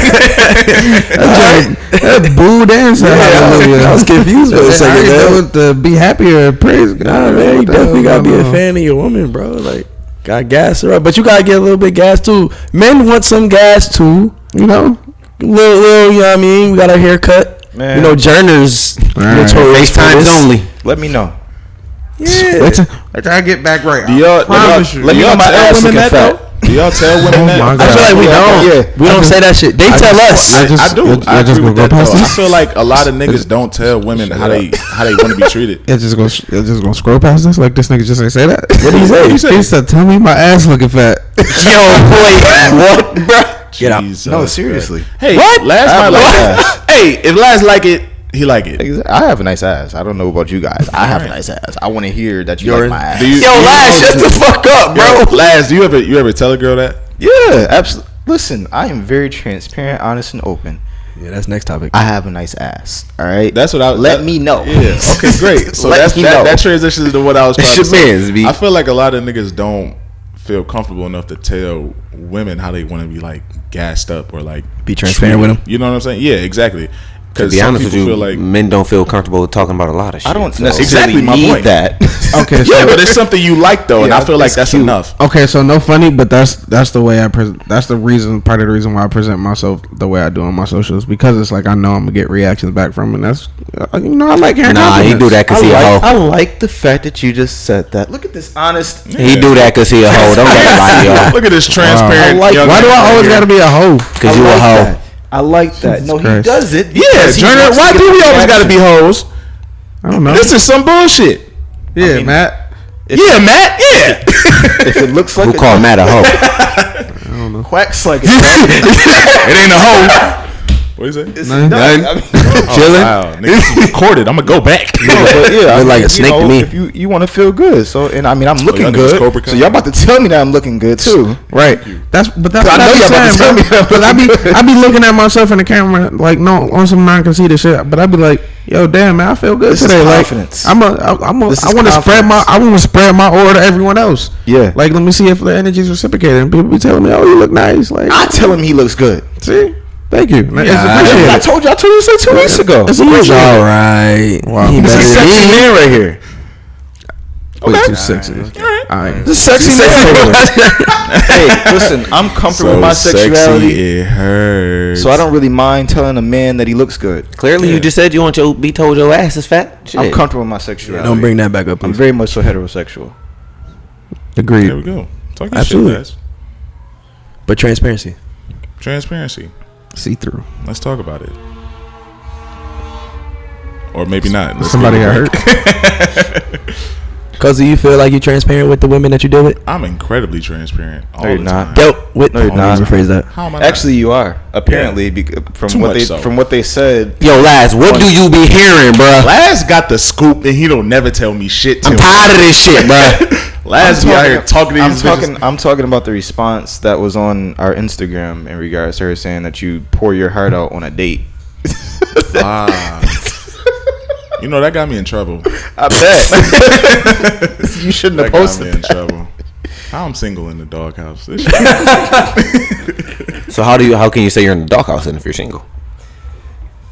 That boo dancer. Hallelujah. I was confused for a second, I man. know to be happy or praise God. Nah, man, you What the definitely hell gotta be a going on? fan of your woman, bro. Like, got gas her up, but you gotta get a little bit gas too. Men want some gas too, You know? little. You know what I mean? We got our haircut. Man. You know, Journers Right. notorious for FaceTimes this. only. Let me know. Yeah. Wait till I get back right. Do y'all, Promise you. let me know my tell ass women looking that, fat? Do y'all tell women that? my I feel like we don't. Yeah. We don't say that shit. They tell us. I just- I do. you're- I you're just agree with gonna go that, past though. I this? feel like a lot of niggas don't tell women how they want to be treated. It's just gonna scroll past this like this nigga just ain't say that. What did he say? What you say? He said, "Tell me my ass looking fat." Yo, boy, what, bro? Get out. Jesus No, seriously. Christ. Hey, What? Laz I might have like a it. Hey, if Laz like it, he like it. I have a nice ass. I don't know about you guys. I have a nice ass. I want to hear that you like my ass. Do you- Yo, Laz, shut the fuck up, bro. Yo, Laz, do you ever tell a girl that? Yeah, absolutely. Listen, I am very transparent, honest, and open. Yeah, that's next topic. I have a nice ass. All right. That's what I Let me know. Yeah. Okay, great. So Let that's me know. that transitions to what I was trying It's to your say. mans, B. I feel like a lot of niggas don't feel comfortable enough to tell women how they want to be like gassed up or like Be transparent with them. You know what I'm saying? Yeah, exactly. To Because be some honest with people you, feel like men don't feel comfortable talking about a lot of shit. I don't so- necessarily Exactly my need point. that. Okay, so yeah, but it's something you like though, and Yeah, I feel like it's that's cute. enough. okay, so no funny, but that's the way I present. That's the reason, part of the reason why I present myself the way I do on my socials, because it's like I know I'm gonna get reactions back from, and that's I like hearing Nah, he compliments. do that because he a hoe. I like the fact that you just said that. Look at this honest. He do that because he a hoe. Don't get lie, yo. Look at this transparent. I like- young Why do man I always here. gotta be a hoe? Because you a hoe. I like that. No, he Christ. does it. Yeah, because he Turner. wants to Why get do the we always got to be reaction. hoes? I don't know. This is some bullshit. Yeah, I mean, Matt. Yeah, Matt. Yeah. If it looks like Who called Matt a hoe? quacks like It ain't a hoe. What is it? None. Chilling. Wow, niggas recorded. I'm gonna go back. But yeah, Look like a snake to me. If you want to feel good, so and I mean I'm looking y'all niggas good, Cobra so Kai? y'all about to tell me that I'm looking good too. Right. That's I what know I y'all be about to saying, tell me bro. that I'm Because I be looking at myself in the camera like no on some non-conceited shit, but I be like, yo, damn man, I feel good This is today. Like confidence. I This is want to spread confidence. I want to spread my aura to everyone else. Yeah. Like let me see if the energy's reciprocated. And people be telling me, oh, you look nice. Like I tell him he looks good. see, thank you. It's I appreciated. told you this like 2 weeks ago. It's He's appreciated. all right. Wow. He This better is than sexy me. man right here. Way too sexy. All right. This sexy man. Hey, listen, I'm comfortable with my sexuality, It hurts. so I don't really mind telling a man that he looks good. Clearly, you just said you want your be told your ass is fat. Shit. I'm comfortable with my sexuality. Don't bring that back up, I'm please. very much so heterosexual. Agreed. There we go. Talk your Absolutely. shit, guys. But transparency. Transparency. See through. Let's talk about it. Or maybe not. Let's Somebody give got it a hurt. break. Cause do you feel like you're transparent with the women that you deal with? I'm incredibly transparent all you're the not. time. Yo, with No, you're not. rephrase that. How am I not? Actually, you are apparently from Too what much they so. from what they said. Yo, Laz, what do you be hearing, bruh? Laz got the scoop and he don't never tell me shit. I'm tired of this shit, bruh. Laz be out here talking to these bitches. I'm talking about the response that was on our Instagram in regards to her saying that you pour your heart out on a date. Ah. You know, that got me in trouble. I bet. You shouldn't have That got posted me in that. trouble. I'm single in the doghouse. This shit- So how can you say you're in the doghouse if you're single?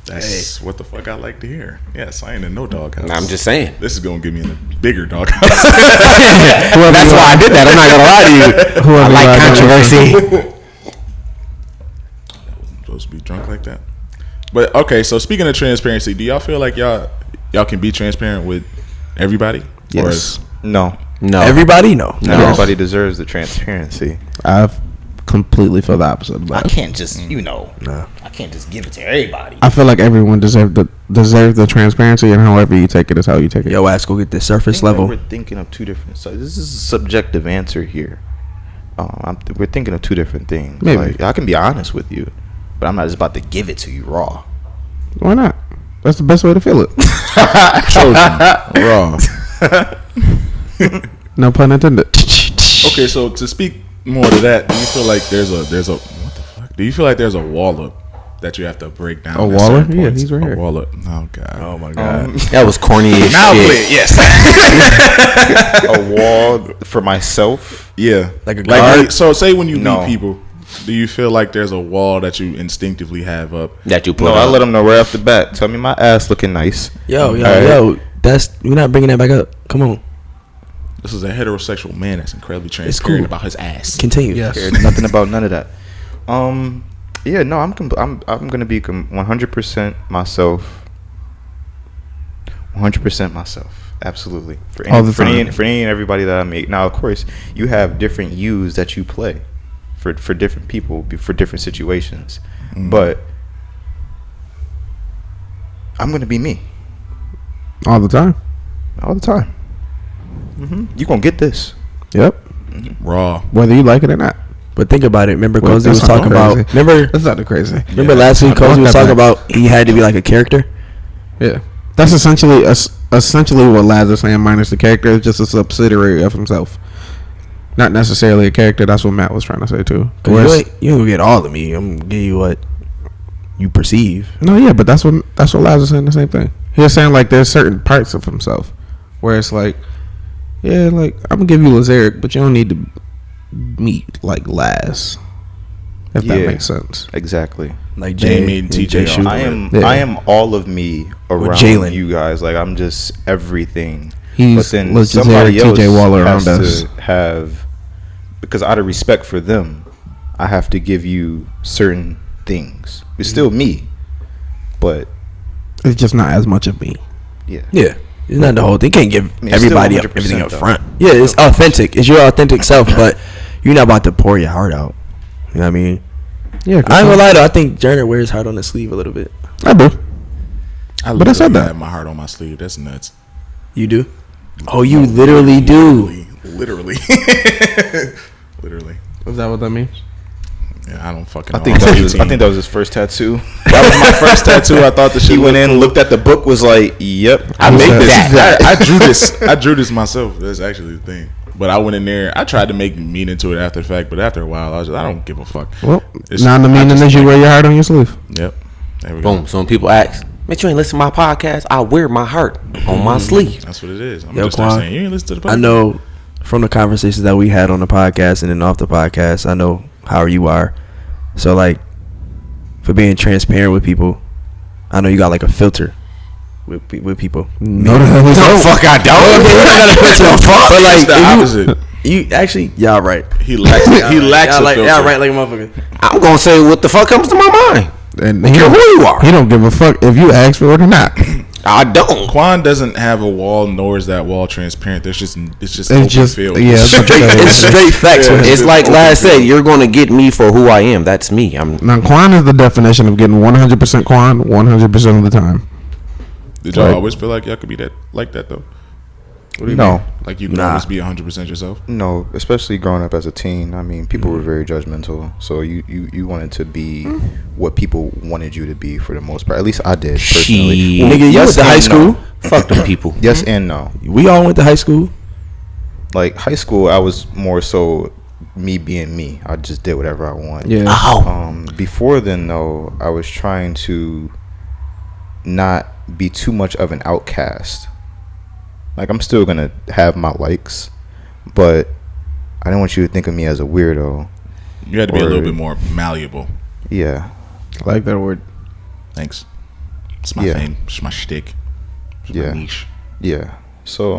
That's what the fuck I like to hear. Yes, I ain't in no doghouse. I'm just saying. This is gonna get me in a bigger doghouse. That's why I did that. I'm not gonna lie to you. Whoever I you like are, controversy. I'm supposed to be drunk like that. But okay, so speaking of transparency, do y'all feel like y'all can be transparent with everybody? Or Yes. No, No. Everybody, no. not everybody deserves the transparency. I've completely feel the opposite of that. can't just No. I can't just give it to everybody. I feel like everyone deserves the transparency, and however you take it is how you take it. Yo, ass, go get the surface level. We're thinking of two different. So this is a subjective answer here. We're thinking of two different things. Maybe. Like, I can be honest with you, but I'm not just about to give it to you raw. Why not? That's the best way to feel it. raw. No pun intended. Okay, so to speak more to that, do you feel like there's a what the fuck? Do you feel like there's a wall up that you have to break down? A at waller? certain Yeah, points? he's right here. A wall up. Oh god. Oh my god. That was corny as Now shit. play it. Yes. A wall for myself. Yeah. Like a Like guard? so say when you No. meet people, do you feel like there's a wall that you instinctively have up? That you put No, I up. let them know right off the bat. Tell me my ass looking nice. Yo, Alright. that's we're not bringing that back up. Come on, This is a heterosexual man that's incredibly transparent cool. about his ass. continue. Yes. Cared nothing about none of that. Yeah, no, I'm gonna be 100% myself. 100% myself. Absolutely. For All the for time. any and everybody that I meet. Now, of course, you have different yous that you play for different people for different situations, but I'm gonna be me All the time. all the time. You gonna get this. Yep. Raw. Whether you like it or not. But think about it. Remember, Well, Cozy was that's not talking about. crazy. Remember That's not the crazy. last week, I want Cozy was that talking back. about he had to be like a character. Yeah. That's essentially what Laz is saying, minus the character is just a subsidiary of himself. Not necessarily a character. That's what Matt was trying to say too. 'Cause you ain't gonna get all of me. I'm gonna give you what you perceive. No, yeah, but that's what Laz is saying, the same thing. He was saying like there's certain parts of himself where it's like, yeah, like I'm gonna give you Lazaric, but you don't need to me like last. If that makes sense. Exactly. Like Jamie and TJ. Shoot. I am all of me around Jalen. you guys. Like I'm just everything. He's but then legit somebody else TJ Waller has around us. to have, because out of respect for them, I have to give you certain things. It's still me, but It's just not as much of me. yeah. It's not the whole thing. You can't give I mean, it's everybody still up, everything 100% up though. front. Yeah, it's authentic. It's your authentic self, but you're not about to pour your heart out. You know what I mean? Yeah, I ain't gonna lie though. I think Jerner wears his heart on his sleeve a little bit. I do. But I said that. have my heart on my sleeve. That's nuts. You do? Oh, you literally do. Literally. Literally. Is that what that means? Yeah, I don't fucking know. I think that was his first tattoo. That was my first tattoo. I thought the shit He went in, cool. looked at the book, was like, "Yep, I made that. I drew this. I drew this myself. That's actually the thing. But I went in there. I tried to make meaning to it after the fact, but after a while, I don't give a fuck. Well, It's- now the I meaning just is you think- wear your heart on your sleeve. Yep. There we go. Boom. So when people ask, "Man, you ain't listen to my podcast," I wear my heart on my sleeve. That's what it is. I'm Yo, just start Quan, saying, you ain't listen to the podcast. I know from the conversations that we had on the podcast and then off the podcast, I know how you are. So like, for being transparent with people, I know you got like a filter with people. No, the hell we don't. Fuck, I don't. Okay, you don't got a filter, but like It's the if opposite. you actually, y'all right. He lacks. He lacks Y'all a like, filter. y'all right like a motherfucker. I'm gonna say what the fuck comes to my mind. And I don't care who you are. He don't give a fuck if you ask for it or not. I don't. Quan doesn't have a wall, nor is that wall transparent. It's just It's open just field. yeah. It's that's what Straight, I'm saying. it's straight facts. Yeah. with him. It's like open Laz said, field. you're gonna get me for who I am. That's me. I'm. Now, Quan is the definition of getting 100% Quan 100% of the time. Did y'all Right. always feel like y'all could be that like that though? What do you No. mean? Like you could Nah. always be 100% yourself? No, especially growing up as a teen. I mean, people were very judgmental. So you wanted to be what people wanted you to be for the most part. At least I did personally. Shit. Nigga, you went to high and school. no. Fuck them people. Yes and no. We all went to high school. Like high school, I was more so me being me. I just did whatever I want. Yeah. Ow. Before then, though, I was trying to not be too much of an outcast. Like, I'm still gonna have my likes, but I didn't want you to think of me as a weirdo. You had to be a Or- little bit more malleable. Yeah. I like that word. Thanks. It's my Yeah. thing. It's my shtick. It's Yeah. my niche. Yeah. So,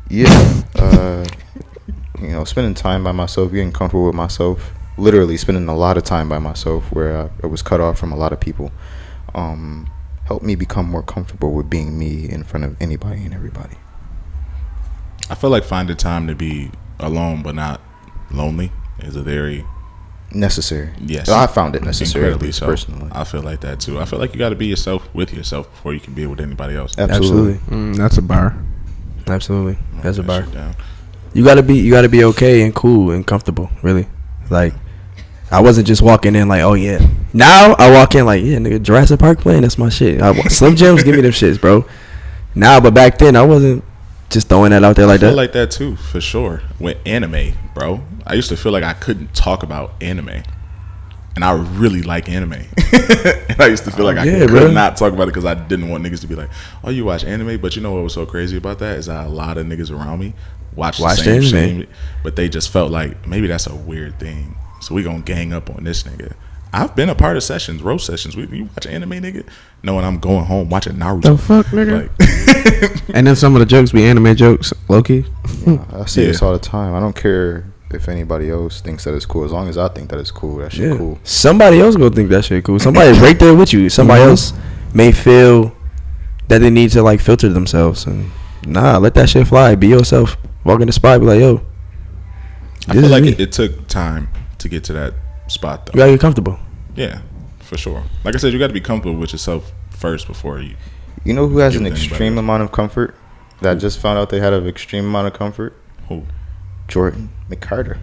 yeah. Spending time by myself, getting comfortable with myself, literally spending a lot of time by myself where I was cut off from a lot of people, helped me become more comfortable with being me in front of anybody and everybody. I feel like finding time to be alone but not lonely is a very Necessary. yes. I found it necessary, at incredibly least so. personally. I feel like that too. I feel like you got to be yourself with yourself before you can be with anybody else. Absolutely. That's a bar. Absolutely. That's a That bar. shit down. You gotta be okay and cool and comfortable. Really, like I wasn't just walking in like, oh yeah. Now I walk in like, yeah, nigga, Jurassic Park playing. That's my shit. Slim Jims, give me them shits, bro. Now, but back then I wasn't just throwing that out there I like feel that. like that too, for sure. With anime, bro, I used to feel like I couldn't talk about anime, and I really like anime. And I used to feel like I Yeah, could bro. not talk about it because I didn't want niggas to be like, "Oh, you watch anime?" But you know what was so crazy about that is that a lot of niggas around me watch the the anime. but they just felt like maybe that's a weird thing, so we gonna gang up on this nigga. I've been a part of sessions, roast sessions. You watch anime, nigga? Knowing I'm going home watching Naruto. The fuck, nigga? Like, And then some of the jokes be anime jokes, low key. I say this Yeah. all the time. I don't care if anybody else thinks that it's cool. As long as I think that it's cool, that shit Yeah. cool. Somebody else gonna think that shit cool. Somebody right there with you. Somebody else may feel that they need to like filter themselves. And nah, let that shit fly. Be yourself. Walk in the spot. Be like, yo. I this feel is like me. it took time to get to that spot, though. You gotta get comfortable. Yeah, for sure. Like I said, you got to be comfortable with yourself first before you. You know who has Give an it to anybody extreme else. amount of comfort? That just found out they had an extreme amount of comfort? Who? Jordan McCarter.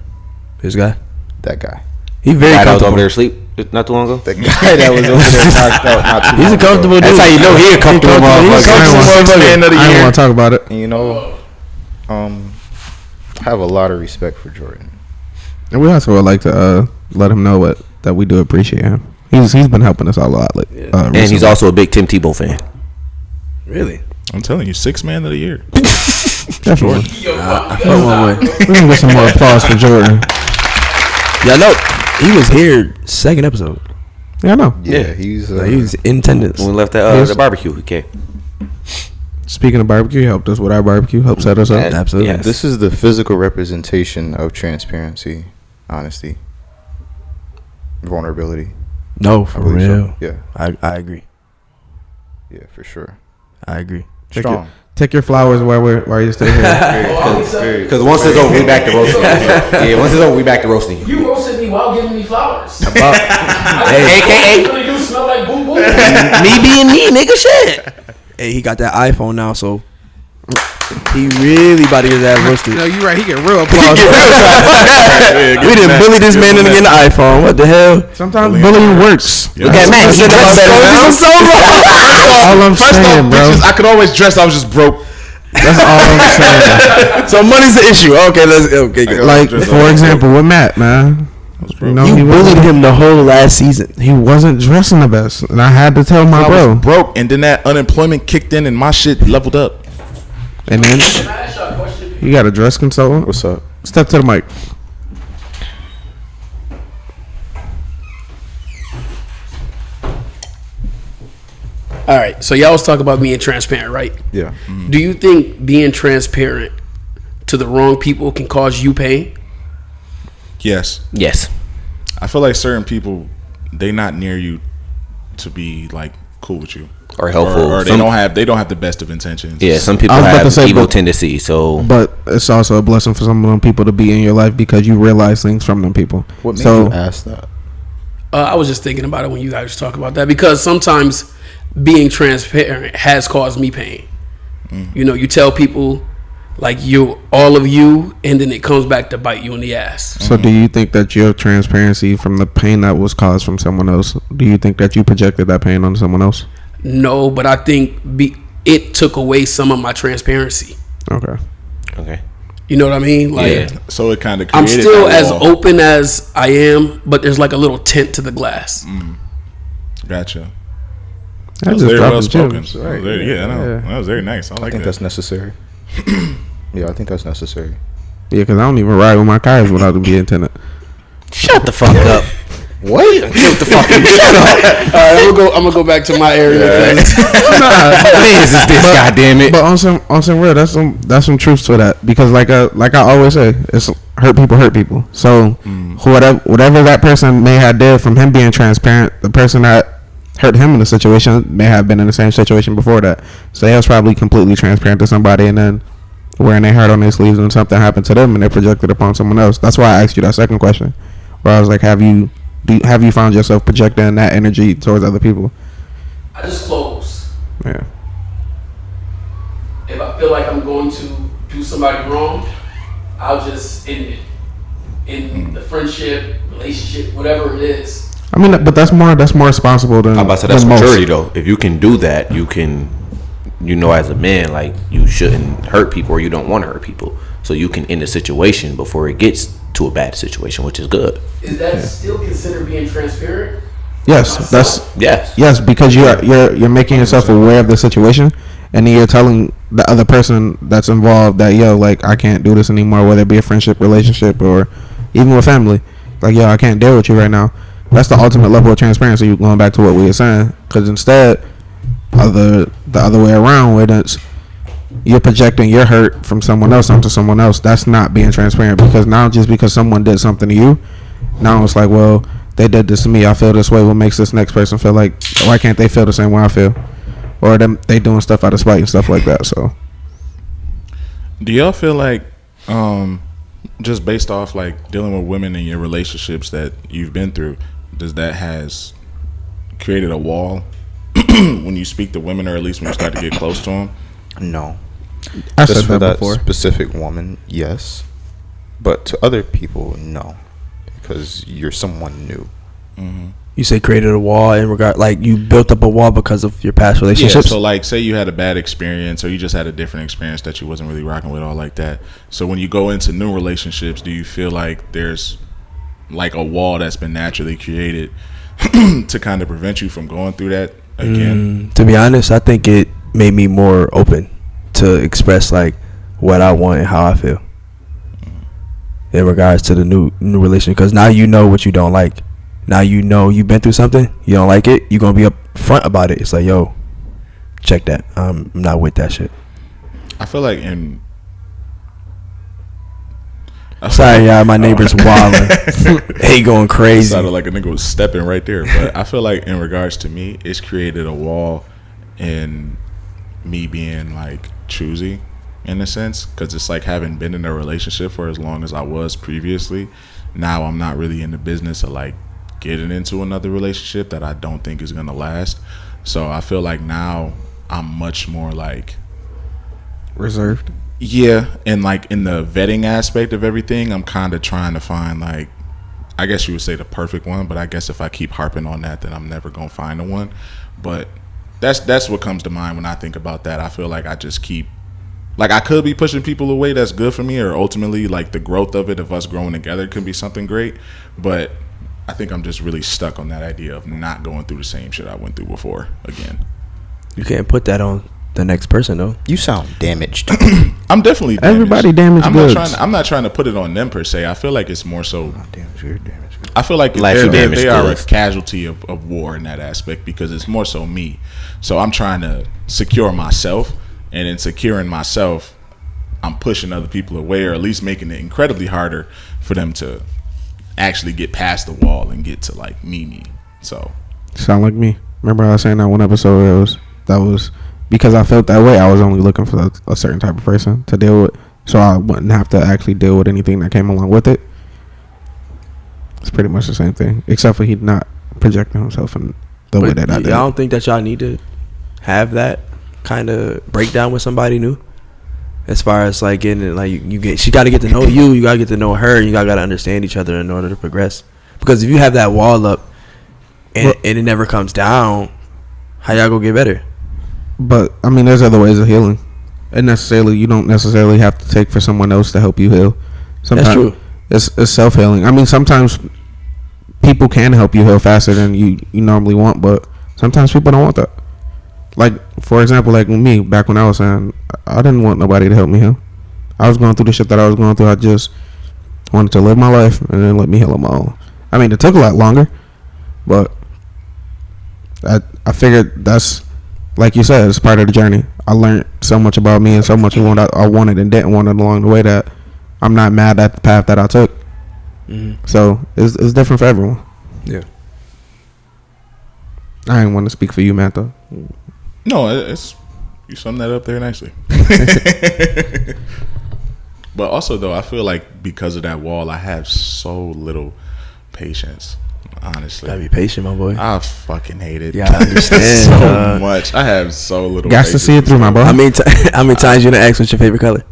This guy. That guy. He very Guy that was comfortable. over there asleep not too long ago. The guy that was over there knocked out not too He's a long ago. comfortable dude. That's how you know he a comfortable He's a motherfucker. comfortable motherfucker. I don't want to talk about it. And you know, I have a lot of respect for Jordan. And we also would like to let him know that we do appreciate him. He's been helping us out a lot. And he's also a big Tim Tebow fan. Really? I'm telling you, 6th man of the year. Definitely. I felt one way. We're gonna get some more applause for Jordan. Yeah, no, he was here second episode. Yeah, I know. Yeah, he's Like, he was in attendance. When we left the barbecue, he came. Speaking of barbecue, he helped us with our barbecue. Helped set us up. Absolutely. Yes. This is the physical representation of transparency, honesty, vulnerability. No, for I believe so. real. Yeah, I agree. yeah, for sure. I agree. Strong. Take your flowers while you're still here. Because once it's over, we back to roasting. Yeah, once it's over, we back to roasting. You roasted me while giving me flowers. AKA Really do smell like boo boo. me being me, nigga. Shit. Hey, he got that iPhone now, so he really about to get that roasted. No, you're right. He get real applause. We didn't bully this man into getting an iPhone. What the hell? Sometimes bullying works. Yeah. Look at Matt. He about that. All I'm First saying, off, bro. bitches, I could always dress. I was just broke. That's all I'm saying. So money's the issue. Okay, good. Like, for example, with Matt, man. You know, You bullied him the whole last season. He wasn't dressing the best, and I had to tell my I bro. was broke, and then that unemployment kicked in, and my shit leveled up. And then Can I ask y'all a question? you got a dress consultant. What's up? Step to the mic. All right, so y'all was talking about being transparent, right? Yeah. Do you think being transparent to the wrong people can cause you pain? Yes, Yes. I feel like certain people, they not near you to be like cool with you, Or helpful. or they Some- don't have the best of intentions. Yeah, some people I was about to have say, evil but- tendencies. So But it's also a blessing for some of them people to be in your life because you realize things from them people. What made So you ask that? I was just thinking about it when you guys talk about that because sometimes being transparent has caused me pain. You know, you tell people like all of you, and then it comes back to bite you in the ass. So do you think that your transparency from the pain that was caused from someone else, do you think that you projected that pain on someone else? No, but I think it took away some of my transparency. Okay. okay. You know what I mean? Like Yeah. So it kind of I'm created still that as wall. open as I am, but there's like a little tint to the glass. Gotcha. I That was just very dropped well the spoken. gems. That was very- yeah, I know. Yeah. That was very nice. I I like think that. that's necessary. Yeah, I think that's necessary. Yeah, because I don't even ride with my cars without them being tinted. Shut the fuck up. What? Shut the fucking shut up. All right, I'm gonna go back to my area. This is this. Goddamn it. But on some real, that's some truth to that because like I always say, it's hurt people. So whatever that person may have did from him being transparent, the person that hurt him in the situation may have been in the same situation before that. So they was probably completely transparent to somebody, and then wearing their heart on their sleeves when something happened to them and they projected upon someone else. That's why I asked you that second question, where I was like, have you found yourself projecting that energy towards other people? I just close. Yeah. If I feel like I'm going to do somebody wrong, I'll just end it. In the friendship, relationship, whatever it is. I mean, but that's more responsible than. I'm about to say that's than most. maturity though. If you can do that, you can, as a man, like you shouldn't hurt people or you don't want to hurt people. So you can end the situation before it gets to a bad situation, which is good. Is that still considered being transparent? Yes, that's Yes. because you're making yourself aware of the situation, and then you're telling the other person that's involved that like I can't do this anymore, whether it be a friendship, relationship, or even with family. Like I can't deal with you right now. That's the ultimate level of transparency. Going back to what we were saying, because instead, the other way around, where it's you're projecting your hurt from someone else onto someone else. That's not being transparent because now just because someone did something to you, now it's like, well, they did this to me. I feel this way. What makes this next person feel like? Why can't they feel the same way I feel? Or they doing stuff out of spite and stuff like that. So, Do y'all feel like, just based off like dealing with women in your relationships that you've been through, does that has created a wall when you speak to women, or at least when you start to get close to them? No. I Just said for that that before. specific woman, yes. But to other people, no. Because you're someone new. You say created a wall in regard, like you built up a wall because of your past Yeah, relationships. so like say you had a bad experience or you just had a different experience that you wasn't really rocking with all like that. So when you go into new relationships, do you feel like there's like a wall that's been naturally created to kind of prevent you from going through that again? To be honest, I think it made me more open to express like what I want and how I feel in regards to the new relationship. Because now you know what you don't like. Now you know you've been through something, you don't like it, you're gonna be upfront about it. It's like, yo, check that. I'm not with that shit. I feel like Sorry, y'all, my neighbor's wilding. He going crazy. Sounded like a nigga was stepping right there. But I feel like in regards to me, it's created a wall in me being like choosy in a sense, because it's like having been in a relationship for as long as I was previously. Now I'm not really in the business of like getting into another relationship that I don't think is gonna last. So I feel like now I'm much more like Reserved. yeah, and like in the vetting aspect of everything, I'm kind of trying to find like, I guess you would say the perfect one, but I guess if I keep harping on that, then I'm never gonna find the one. But that's what comes to mind when I think about that. I feel like I just keep, like, I could be pushing people away that's good for me, or ultimately like the growth of it of us growing together could be something great, but I think I'm just really stuck on that idea of not going through the same shit I went through before again. You can't put that on the next person though. You sound damaged. I'm definitely damaged. Everybody damaged goods. I'm not trying to put it on them per se. I feel like it's more so. You're damaged. I feel like Life they damaged are a goods. casualty of war in that aspect, because it's more so me. So I'm trying to secure myself, and in securing myself, I'm pushing other people away, or at least making it incredibly harder for them to actually get past the wall and get to like me. So Sound like me. Remember I was saying that one episode, that was because I felt that way. I was only looking for a certain type of person to deal with, so I wouldn't have to actually deal with anything that came along with it. It's pretty much the same thing, except for he not projecting himself in the way that I did. I don't think that y'all need to have that kind of breakdown with somebody new. As far as like getting, like, she got to get to know you, you got to get to know her, and you got to understand each other in order to progress. Because if you have that wall up and it never comes down, how y'all gonna get better? But I mean, there's other ways of healing, and you don't necessarily have to take for someone else to help you heal. Sometimes That's true. It's self healing. I mean, sometimes people can help you heal faster than you normally want, but sometimes people don't want that. Like, for example, like with me, back when I was saying, I didn't want nobody to help me heal. I was going through the shit that I was going through. I just wanted to live my life and then let me heal on my own. I mean, it took a lot longer, but I figured that's, like you said, it's part of the journey. I learned so much about me and so much of what I wanted and didn't want along the way that I'm not mad at the path that I took. Mm-hmm. So it's different for everyone. Yeah. I didn't want to speak for you, Matt, though. no, it's, you summed that up there nicely. But also though, I feel like because of that wall, I have so little patience. Honestly, Gotta be patient, my boy. I fucking hate it. Yeah, I understand. so much. I have so little. Got to see it through, my bro. How many times you done ask what's your favorite color?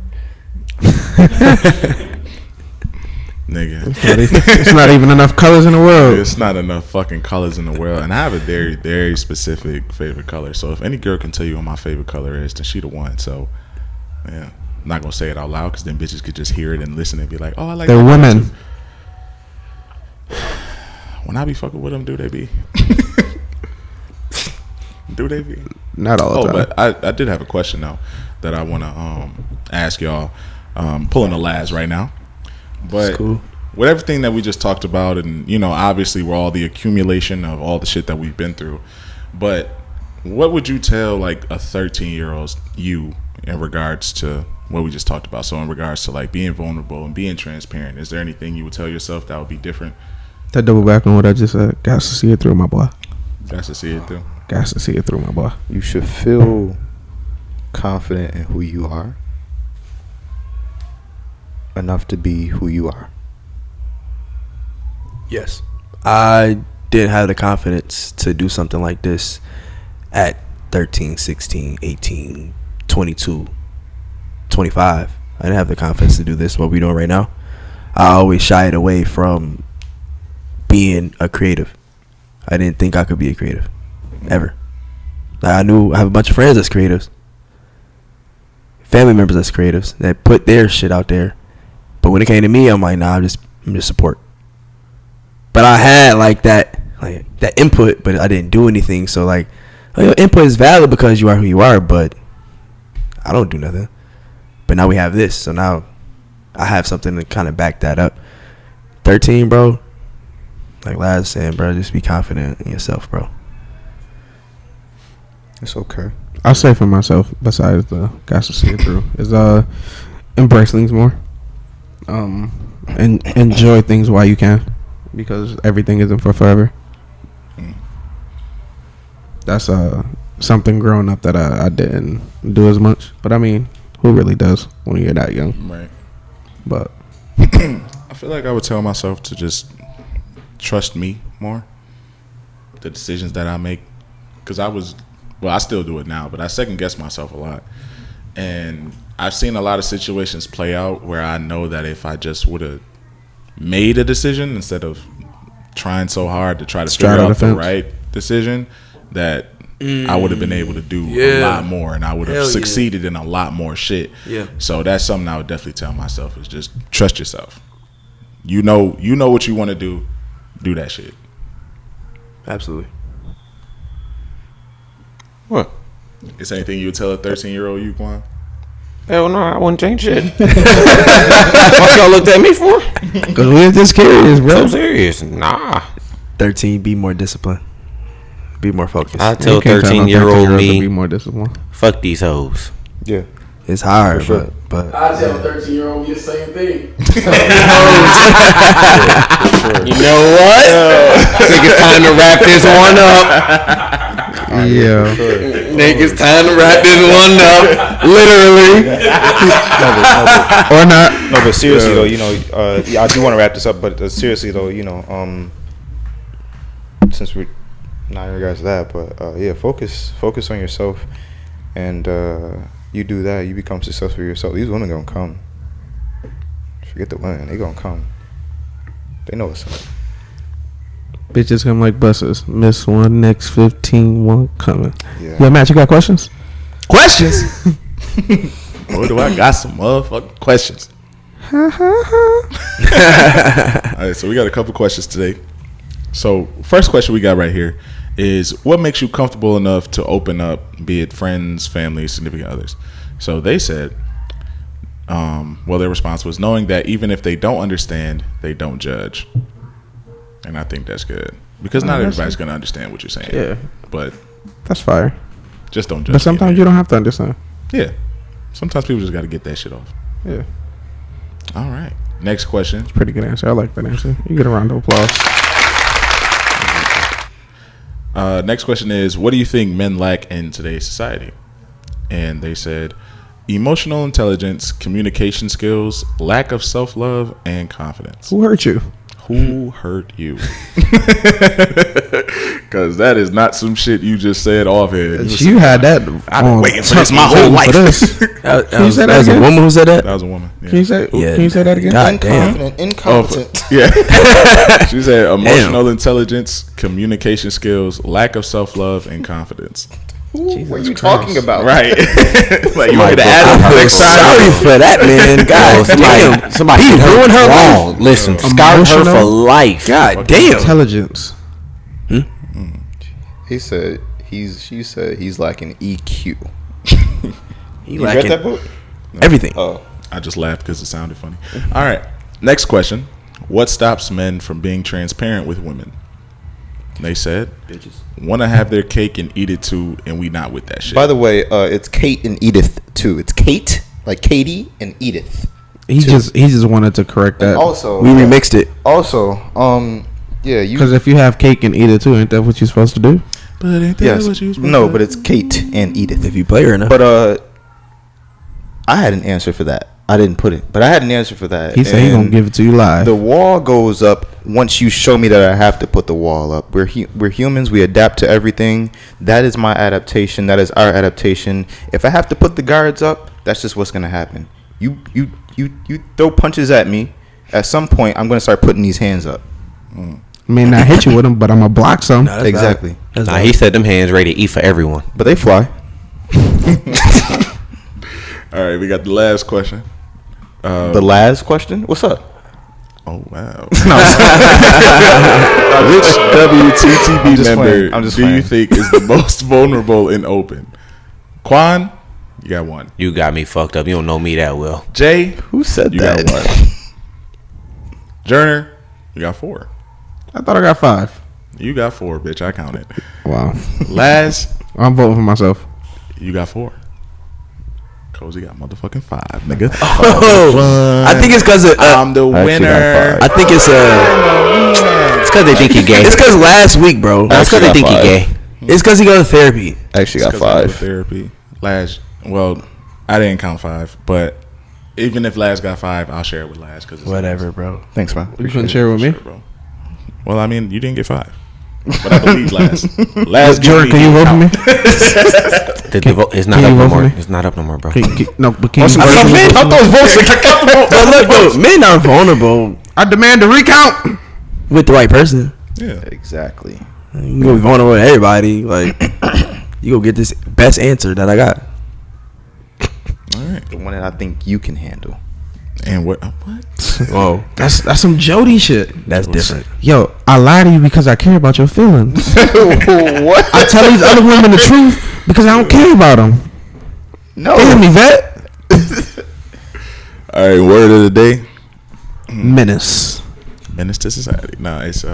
Nigga. It's not even enough colors in the world. It's not enough fucking colors in the world, and I have a very, very specific favorite color. So if any girl can tell you what my favorite color is, then she the one. So yeah, I'm not gonna say it out loud because then bitches could just hear it and listen and be like, "Oh, I like." They're that color women. too." When I be fucking with them, do they be? Do they be? Not all the time. But I did have a question though that I want to ask y'all. Pulling the last right now, but That's cool. With everything that we just talked about, and you know, obviously we're all the accumulation of all the shit that we've been through. But what would you tell like a 13-year-old you in regards to what we just talked about? So in regards to like being vulnerable and being transparent, is there anything you would tell yourself that would be different? To double back on what I just said, got to see it through, my boy. Got to see it through. Got to see it through, my boy. You should feel confident in who you are enough to be who you are. Yes. I didn't have the confidence to do something like this at 13, 16, 18, 22, 25. I didn't have the confidence to do this, what we're doing right now. I always shied away from being a creative. I didn't think I could be a creative, ever. Like, I have a bunch of friends that's creatives, family members that's creatives, that put their shit out there. But when it came to me, I'm like, nah, I'm just support. But I had like that input, but I didn't do anything. So like, your input is valid because you are who you are, but I don't do nothing. But now we have this, so now I have something to kind of back that up. 13, bro. Like Laz was saying, bro, just be confident in yourself, bro. It's okay. I'll say for myself, besides the guys to see it through, is embrace things more. And enjoy things while you can, because everything isn't for forever. That's something growing up that I didn't do as much. But I mean, who really does when you're that young? Right. But I feel like I would tell myself to just trust me more. The decisions that I make, because I still do it now, but I second guess myself a lot. And I've seen a lot of situations play out where I know that if I just would have made a decision instead of trying so hard to try to figure out the right decision, that I would have been able to do a lot more, and I would have succeeded in a lot more shit. Yeah. So that's something I would definitely tell myself, is just trust yourself. You know what you want to do that shit. Absolutely. What? Is anything you would tell a 13-year-old you, Quan? Hell no, I wouldn't change shit. What y'all looked at me for? because we're just curious, bro. So serious? Nah. 13, be more disciplined. Be more focused. I tell You can't tell no 13-year-old 13-year-old to be me, more disciplined. fuck these hoes. Yeah. It's hard, sure. but I tell a 13-year-old me the same thing. You know what? I think it's time to wrap this one up. Yeah. Think it's time to wrap this one up. Literally. Or not. No, but seriously though, you know, I do want to wrap this up. But seriously though, you know, since we're not in regards to that, but yeah, focus on yourself, and you do that, you become successful yourself. These women gonna come. Forget the women, they gonna come. They know what's up. Bitches come like buses. Miss one, next 15, one coming. Yeah. Yeah, Matt, you got questions? questions. Boy, do I got some motherfucking questions. All right, so we got a couple questions today. So first question we got right here is, what makes you comfortable enough to open up, be it friends, family, significant others? So they said, well, their response was knowing that even if they don't understand, they don't judge. And I think that's good, because not everybody's going to understand what you're saying. Yeah. But That's fire. just don't judge. But sometimes you don't have to understand. Yeah. Sometimes people just got to get that shit off. Yeah. All right. Next question. Pretty good answer. I like that answer. You get a round of applause. Next question is, what do you think men lack in today's society? And they said, emotional intelligence, communication skills, lack of self-love, and confidence. Who hurt you? Who hurt you? Because that is not some shit you just said off here. You had that. I've been waiting for this my whole life. That was that a again? woman who said that? That was a woman. Yeah. Can you say? Yeah. Can you say that again? God damn. Incompetent. Yeah. She said emotional intelligence, communication skills, lack of self-love, and confidence. What are you talking about? Right. Like, you want me to add I up feel sorry for that, man. God damn. Somebody He ruined her wrong. life. Listen, scarred her for life. God damn. Intelligence. He said she said he's lacking EQ. He You read that book? everything. Oh. I just laughed because it sounded funny. All right. Next question. What stops men from being transparent with women? They said, want to have their cake and eat it too, and we not with that shit. By the way, it's Kate and Edith too. It's Kate, like Katie, and Edith. He just wanted to correct that. And also, We remixed it. Also, yeah, you. Because if you have cake and eat it too, ain't that what you're supposed to do? But ain't that Yes. what you supposed No, to but do? it's Kate and Edith. If you play her enough. But I had an answer for that. I didn't put it, but I had an answer for that. He said he gonna And give it to you live. the wall goes up once you show me that I have to put the wall up. We're humans. We adapt to everything. That is my adaptation. That is our adaptation. If I have to put the guards up, that's just what's gonna happen. You throw punches at me. At some point, I'm gonna start putting these hands up. I may not hit you with them, but I'm gonna block some. That's Exactly. valid. Nah, he said them hands ready to eat for everyone. But they fly. All right, we got the last question. The last question. What's up? Oh, wow. Which WTTB just member playing. I'm just do you playing. think is the most vulnerable and open? Quan, You got 1. You got me fucked up. You don't know me that well. Jay, Who said you that? got 1. Journer, you got 4. I thought I got 5. You got 4, bitch. I counted. Wow. Laz, I'm voting for myself. you got 4. Cozy got motherfucking 5, nigga. Oh, I think it's because I'm the I actually got winner. 5. I think It's because they think he gay. it's because last week, bro. That's because they think he got gay. It's because he go to therapy. I actually got It's 'cause I go to 5. Therapy. Laz, well, I didn't count 5, but even if Laz got 5, I'll share it with Laz. Cause it's Whatever, bro. Thanks, man. You couldn't share with me? Sure, bro. Well, I mean, you didn't get 5. But I believe Laz. Laz, Jordan, can you vote for me? It's not Can up you no vote for more. me? It's not up no more, bro. No, but can you I mean, Count those votes. Count the votes. But look, bro, men are vulnerable I demand a recount. with the right person. Yeah. Exactly. You gonna be vulnerable with everybody. Like, you go get this best answer that I got. All right. The one that I think you can handle. And what? Whoa, That's some Jody shit. that's different. Yo, I lie to you because I care about your feelings. What? I tell these other women the truth because I don't care about them. No. Damn me, vet. All right. Word of the day. Menace. Menace to society. No, it's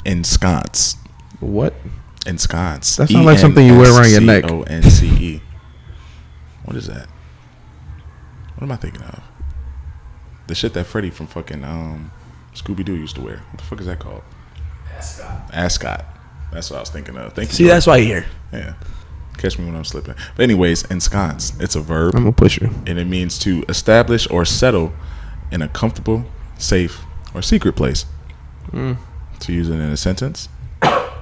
ensconce. What? Ensconce. That sounds like something you wear around your neck. ENSCONCE. What is that? What am I thinking of? The shit that Freddy from fucking Scooby Doo used to wear. What the fuck is that called? Ascot. That's what I was thinking of. Thank you. See, that's why you here. Yeah. Catch me when I'm slipping. But anyways, ensconce. It's a verb. I'm gonna push you. And it means to establish or settle in a comfortable, safe, or secret place. To use it in a sentence,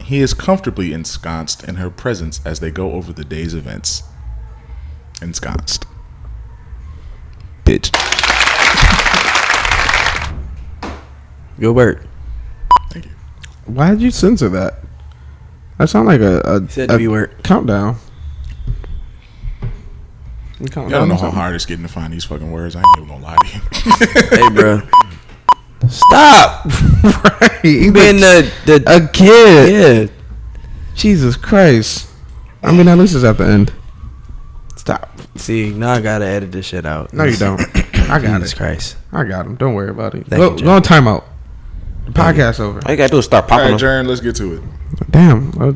he is comfortably ensconced in her presence as they go over the day's events. Ensconced. Bitch. Good work. Thank you. Why did you censor that? That sound like a Said to be work. countdown. We count Y'all don't down know or how something? hard it's getting to find these fucking words. I ain't even gonna lie to you. Hey, bro. Stop. Right. You being the A kid. yeah. Jesus Christ. I mean, at least it's at the end. Stop. See, now I gotta edit this shit out. No, you don't. I got Jesus it. Christ. I got him. Don't worry about it. Thank Go, you, Jay. go on timeout. The podcast over. All you gotta do is start All popping right, them. Jaren, let's get to it. Damn. All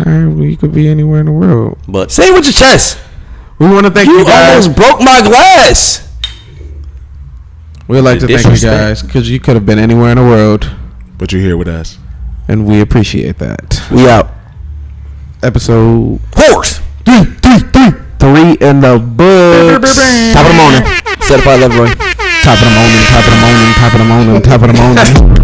right, we could be anywhere in the world. But Say it with your chest. We want to thank You you guys. almost broke my glass. We'd like The to thank you disrespect. guys because you could have been anywhere in the world, But you're here with us. and we appreciate that. We out. Episode Horse. 3 in the books. Top of the morning. Certified Lover Boy. Top of the morning. Top of the morning. Top of the morning. Top of the morning.